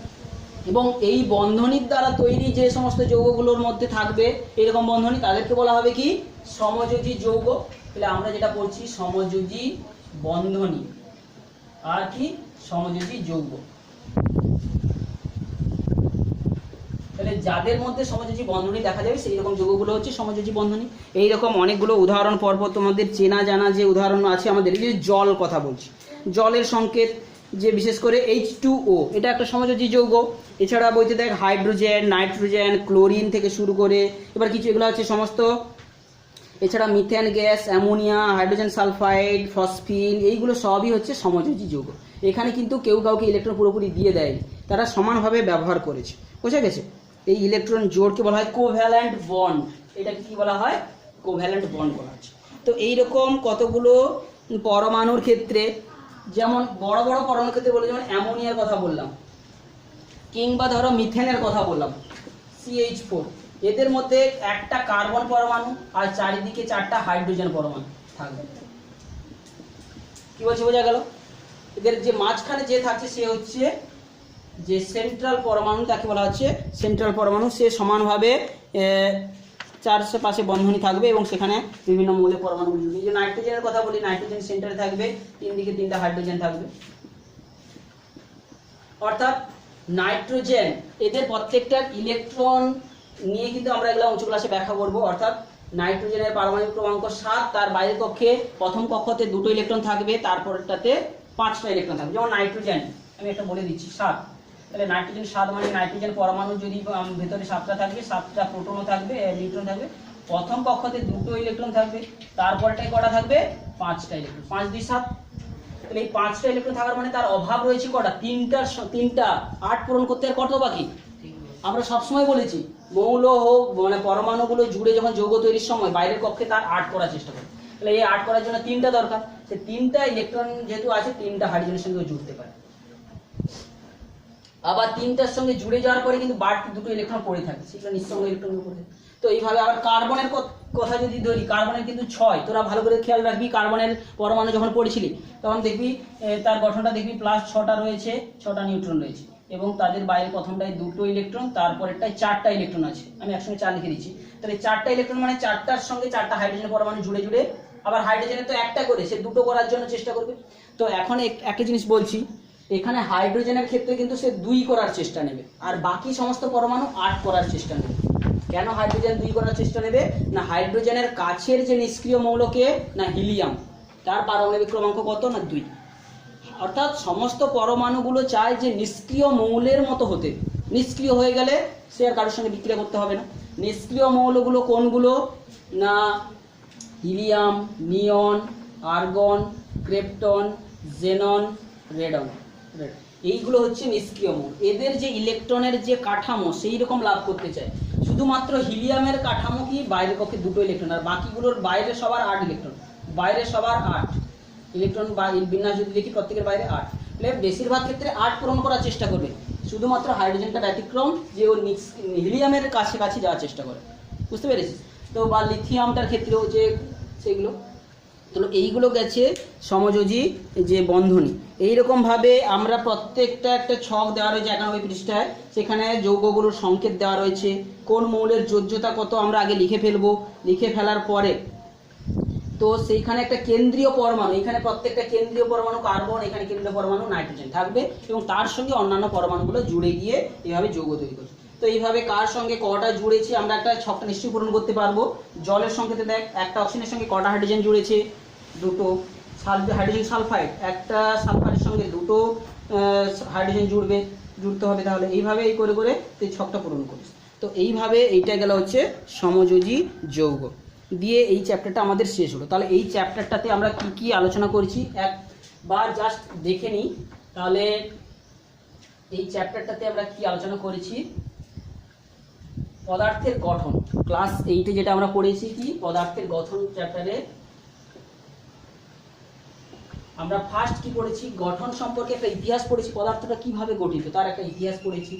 এবং এই বন্ধনীর দ্বারা তৈরি যে সমস্ত যৌগগুলোর মধ্যে থাকবে এরকম বন্ধনী, তাদেরকে বলা হবে কি সমযোজী যৌগ। তাহলে আমরা যেটা পড়ছি সমযোজী বন্ধনী আর কি সমযোজী যৌগ। তাহলে যাদের মধ্যে সমযোজী বন্ধনী দেখা যাবে সেই রকম যৌগগুলো হচ্ছে সমযোজী বন্ধনী। এইরকম অনেকগুলো উদাহরণ পরপর তোমাদের চেনা জানা যে উদাহরণ আছে আমাদের, এই যে জল কথা বলছি, জলের সংকেত যে বিশেষ করে H2O, এটা একটা সমযোজী যৌগ। এছাড়া বইতে দেখ হাইড্রোজেন, নাইট্রোজেন, ক্লোরিন থেকে শুরু করে এবার কিছু এগুলো হচ্ছে সমস্ত, এছাড়া methane gas, ammonia, hydrogen sulphide, phosphine, এইগুলো সবই হচ্ছে সমযোজী যৌগ। এখানে কিন্তু কেউ কাউকে ইলেকট্রন পুরোপুরি দিয়ে দেয়নি, তারা সমানভাবে ব্যবহার করেছে, বোঝা গেছে। এই ইলেকট্রন জোড়কে বলা হয় কোভ্যালেন্ট বন্ড, এটাকে কি বলা হয় কোভ্যালেন্ট বন্ড বলা হচ্ছে। তো এইরকম কতগুলো পরমাণুর ক্ষেত্রে, যেমন বড় বড় পরমাণুর ক্ষেত্রে বলে, যেমন অ্যামোনিয়ার কথা বললাম কিংবা ধরো মিথেনের কথা বললাম CH4, এদের মধ্যে একটা কার্বন পরমাণু আর চারিদিকে 4টা হাইড্রোজেন পরমাণু থাকবে। কি বলছে বোঝা গেল? এদের যে মাঝখানে যে থাকছে সে হচ্ছে যে সেন্ট্রাল পরমাণু, তাকে বলা হচ্ছে সেন্ট্রাল পরমাণু। সে সমানভাবে চারপাশে বন্ধনী থাকবে এবং সেখানে বিভিন্ন মৌলের পরমাণু জুড়বে। যে নাইট্রোজেনের কথা বলি, নাইট্রোজেন সেন্টারে থাকবে, তিন দিকে 3টা হাইড্রোজেন থাকবে। অর্থাৎ নাইট্রোজেন এদের প্রত্যেকটার ইলেকট্রন নিয়ে কিন্তু আমরা এগুলো উঁচু ক্লাসে ব্যাখ্যা করবো। অর্থাৎ নাইট্রোজেনের পারমাণবিক ক্রমাঙ্ক 7, তার বাইরের কক্ষে প্রথম কক্ষতে 2টো ইলেকট্রন থাকবে, তারপরটাতে 5টা ইলেকট্রন থাকবে। যেমন নাইট্রোজেন আমি একটা বলে দিচ্ছি 7, তাহলে নাইট্রোজেন 7 মানে নাইট্রোজেন পরমাণু যদি ভেতরে 7টা থাকবে, 7টা প্রোটনও থাকবে, নিউট্রন থাকবে। প্রথম কক্ষতে 2টো ইলেকট্রন থাকবে, তারপরটায় কটা থাকবে 5টা ইলেকট্রন, 5 2 7। তাহলে এই 5টা ইলেকট্রন থাকার মানে তার অভাব রয়েছে কটা, 3টা 8 পূরণ করতে আর কত বাকি। আমরা সবসময় বলেছি মৌল হোক মানে পরমাণুগুলো জুড়ে যখন যৌগ তৈরির সময় বাইরের কক্ষে তার 8 করার চেষ্টা করে। তাহলে এই 8 করার জন্য 3টা দরকার। সে 3টা ইলেকট্রন যেহেতু আছে 3টা হাইড্রোজেনের সঙ্গে জুড়তে পারে। আবার 3টার সঙ্গে জুড়ে যাওয়ার পরে কিন্তু বাড়তি 2টো ইলেকট্রন পড়ে থাকে, সেগুলো নিঃসঙ্গ ইলেকট্রন পড়ে। তো এইভাবে আবার কার্বনের কথা যদি ধরি, কার্বনের কিন্তু 6। তোরা ভালো করে খেয়াল রাখবি, কার্বনের পরমাণু যখন পড়েছিলি তখন দেখবি তার গঠনটা দেখবি প্লাস 6টা রয়েছে, 6টা নিউট্রন রয়েছে এবং তাদের বাইরে প্রথমটায় 2টো ইলেকট্রন, তারপরেরটায় 4টা ইলেকট্রন আছে। আমি একসঙ্গে 4 লিখে দিচ্ছি। তাহলে 4টা ইলেকট্রন মানে 4টার সঙ্গে 4টা হাইড্রোজেন পরমাণু জুড়ে জুড়ে, আবার হাইড্রোজেনের তো একটা করে, সে 2টো করার জন্য চেষ্টা করবে। তো এখন একটা জিনিস বলছি, এখানে হাইড্রোজেনের ক্ষেত্রে কিন্তু সে 2 করার চেষ্টা নেবে, আর বাকি সমস্ত পরমাণু 8 করার চেষ্টা নেবে। কেন হাইড্রোজেন 2 করার চেষ্টা নেবে না, হাইড্রোজেনের কাছের যে নিষ্ক্রিয় মৌলকে না হিলিয়াম, তার পারমাণবিক ক্রমাঙ্ক কত না 2। অর্থাৎ সমস্ত পরমাণুগুলো চায় যে নিষ্ক্রিয় মৌলের মতো হতে, নিষ্ক্রিয় হয়ে গেলে সে আর কারোর সঙ্গে বিক্রিয়া করতে হবে না। নিষ্ক্রিয় মৌলগুলো কোনগুলো না, হিলিয়াম, নিয়ন, আর্গন, ক্রিপ্টন, জেনন, রেডন, এইগুলো হচ্ছে নিষ্ক্রিয় মৌল। এদের যে ইলেকট্রনের যে কাঠামো সেই রকম লাভ করতে চায়। শুধুমাত্র হিলিয়ামের কাঠামো কি বাইরের পক্ষে 2টো ইলেকট্রন, আর বাকিগুলোর বাইরে সবার 8 ইলেকট্রন, বাইরে সবার 8 ইলেকট্রন বা বিন্যাস যদি দেখি প্রত্যেকের বাইরে 8। তাহলে বেশিরভাগ ক্ষেত্রে 8 পূরণ করার চেষ্টা করবে, শুধুমাত্র হাইড্রোজেনটা ব্যতিক্রম যে ও হিলিয়ামের কাছাকাছি যাওয়ার চেষ্টা করে, বুঝতে পেরেছিস তো। বা লিথিয়ামটার ক্ষেত্রেও যে সেগুলো, তো এইগুলো গেছে সমযোজী যে বন্ধনী। এইরকমভাবে আমরা প্রত্যেকটা একটা ছক দেওয়া রয়েছে 91 পৃষ্ঠায়, সেখানে যৌগগুলোর সংকেত দেওয়া রয়েছে, কোন মৌলের যোজ্যতা কত আমরা আগে লিখে ফেলবো। লিখে ফেলার পরে তো সেইখানে একটা কেন্দ্রীয় পরমাণু, এখানে প্রত্যেকটা কেন্দ্রীয় পরমাণু কার্বন, এখানে কেন্দ্রীয় পরমাণু নাইট্রোজেন থাকবে এবং তার সঙ্গে অন্যান্য পরমাণুগুলো জুড়ে গিয়ে এইভাবে যৌগ তৈরি করছে। তো এইভাবে কার সঙ্গে কটা জুড়েছি আমরা একটা ছকটা নিশ্চয়ই পূরণ করতে পারবো। জলের সংকেতে দেখ একটা অক্সিজেনের সঙ্গে কটা হাইড্রোজেন জুড়েছে, 2টো। হাইড্রোজেন সালফাইড, একটা সালফাইডের সঙ্গে 2টো হাইড্রোজেন জুড়তে হবে। তাহলে এইভাবে এই করে করে এই ছকটা পূরণ করিস। তো এইভাবে এইটা গেল হচ্ছে সমযোজী যৌগ দিয়ে এই চ্যাপ্টারটা আমাদের শেষ হলো। তাহলে এই চ্যাপ্টারটাতে আমরা কি কি আলোচনা করেছি একবার জাস্ট দেখে নিই। তাহলে এই চ্যাপ্টারটাতে আমরা কি আলোচনা করেছি, পদার্থের গঠন। ক্লাস 8-এ যেটা আমরা পড়েছি কি পদার্থের গঠন চ্যাপ্টারে আমরা ফার্স্ট কি পড়েছি, গঠন সম্পর্কে একটা ইতিহাস পড়েছি, পদার্থটা কিভাবে গঠিত তার একটা ইতিহাস পড়েছি।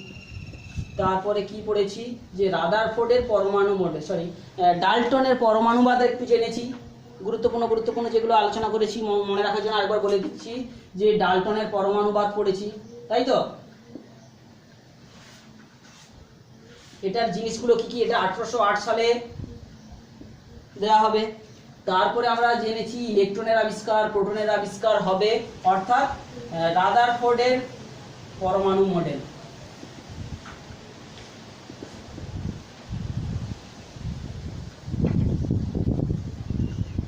তারপরে কি পড়েছি, যে রাদারফোর্ডের পরমাণু মডেল, ডাল্টনের পরমাণুবাদ একটু জেনেছি, গুরুত্বপূর্ণ যেগুলো আলোচনা করেছি মনে রাখার জন্য আরেকবার বলে দিচ্ছি, যে ডাল্টনের পরমাণুবাদ পড়েছি, তাই তো। এটার জিনিসগুলো কি কি, এটা 1808 সালে দেওয়া হবে। তারপরে আমরা জেনেছি ইলেকট্রনের আবিষ্কার, প্রোটনের আবিষ্কার হবে, অর্থাৎ রাদারফোর্ডের পরমাণু মডেল।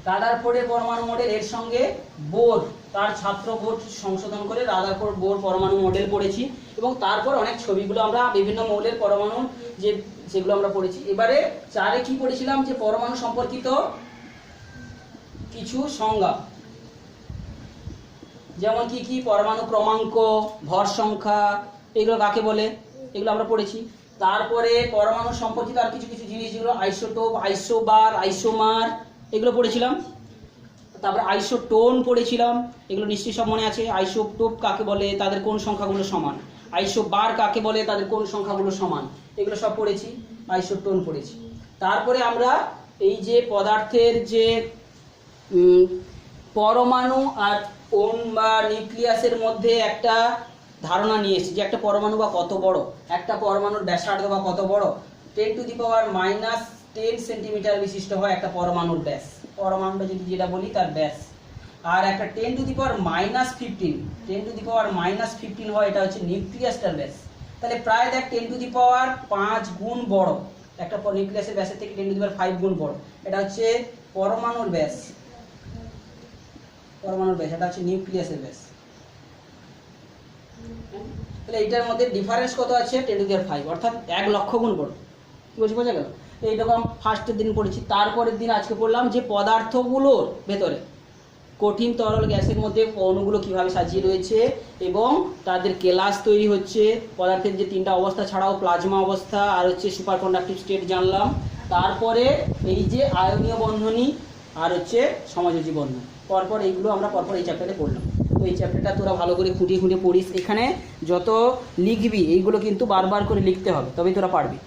রাদারফোর্ডের পরমাণু মডেল, এর সঙ্গে বোর, তার ছাত্র বোর সংশোধন করে রাদারফোর্ড বোর পরমাণু মডেল পড়েছি, এবং তারপর অনেক ছবিগুলো আমরা বিভিন্ন মৌলের পরমাণু যেগুলো আমরা পড়েছি। এবারে 4-এ কি পড়েছিলাম, যে পরমাণু সম্পর্কিত কিছু সংজ্ঞা, যেমন কি কি পরমাণু ক্রমাঙ্ক, ভর সংখ্যা, এগুলো কাকে বলে, এগুলো আমরা পড়েছি। তারপরে পরমাণু সম্পর্কিত আর কিছু কিছু জিনিস, যেগুলো আইসোটোপ, আইসোবার, আইসোমার, এগুলো পড়েছিলাম। তারপরে আইসোটোন পড়েছিলাম, এগুলো নিশ্চয়ই সব মনে আছে। আইসোটোপ কাকে বলে, তাদের কোন সংখ্যাগুলো সমান, আইসোবার কাকে বলে, তাদের কোন সংখ্যাগুলো সমান, এগুলো সব পড়েছি। আইসোটোন পড়েছি। তারপরে আমরা এই যে পদার্থের যে পরমাণু আর কোন বা নিউক্লিয়াসের মধ্যে একটা ধারণা নিয়ে এসেছি, যে একটা পরমাণু বা কত বড়, একটা পরমাণুর ব্যাসার্ধ বা কত বড়, 10⁻⁻10 সেন্টিমিটার বিশিষ্ট হয় একটা পরমাণুর ব্যাস, পরমাণুটা যদি যেটা বলি তার ব্যাস। আর একটা 10⁻−15 হয়, এটা হচ্ছে নিউক্লিয়াসটার ব্যাস। তাহলে প্রায় দেখ 10⁵ গুণ বড়, একটা নিউক্লিয়াসের ব্যাসের থেকে 10⁵ গুণ বড়, এটা হচ্ছে পরমাণুর ব্যাস। এটা হচ্ছে নিউক্লিয়াসের ব্যাস। তাহলে এইটার মধ্যে ডিফারেন্স কত আছে, 10⁵, অর্থাৎ 1 লক্ষ গুণ বড়। কি বলছি, বোঝা গেল? এইরকম ফার্স্টের দিন পড়েছি। তারপরের দিন আজকে পড়লাম যে পদার্থগুলোর ভেতরে, কঠিন তরল গ্যাসের মধ্যে অণুগুলো কিভাবে সাজিয়ে রয়েছে এবং তাদের কেলাস তৈরি হচ্ছে। পদার্থের যে 3টা অবস্থা ছাড়াও প্লাজমা অবস্থা আর হচ্ছে সুপার কন্ডাক্টিভ স্টেট জানলাম। তারপরে এই যে আয়নীয় বন্ধনী আর হচ্ছে সমযোজী বন্ধন, পরপর এইগুলো আমরা পরপর এই চ্যাপ্টারে পড়লাম। তো এই চ্যাপ্টারটা তোরা ভালো করে খুঁটিয়ে পড়িস। এখানে যত লিখবি এইগুলো কিন্তু বারবার করে লিখতে হবে, তবেই তোরা পারবি।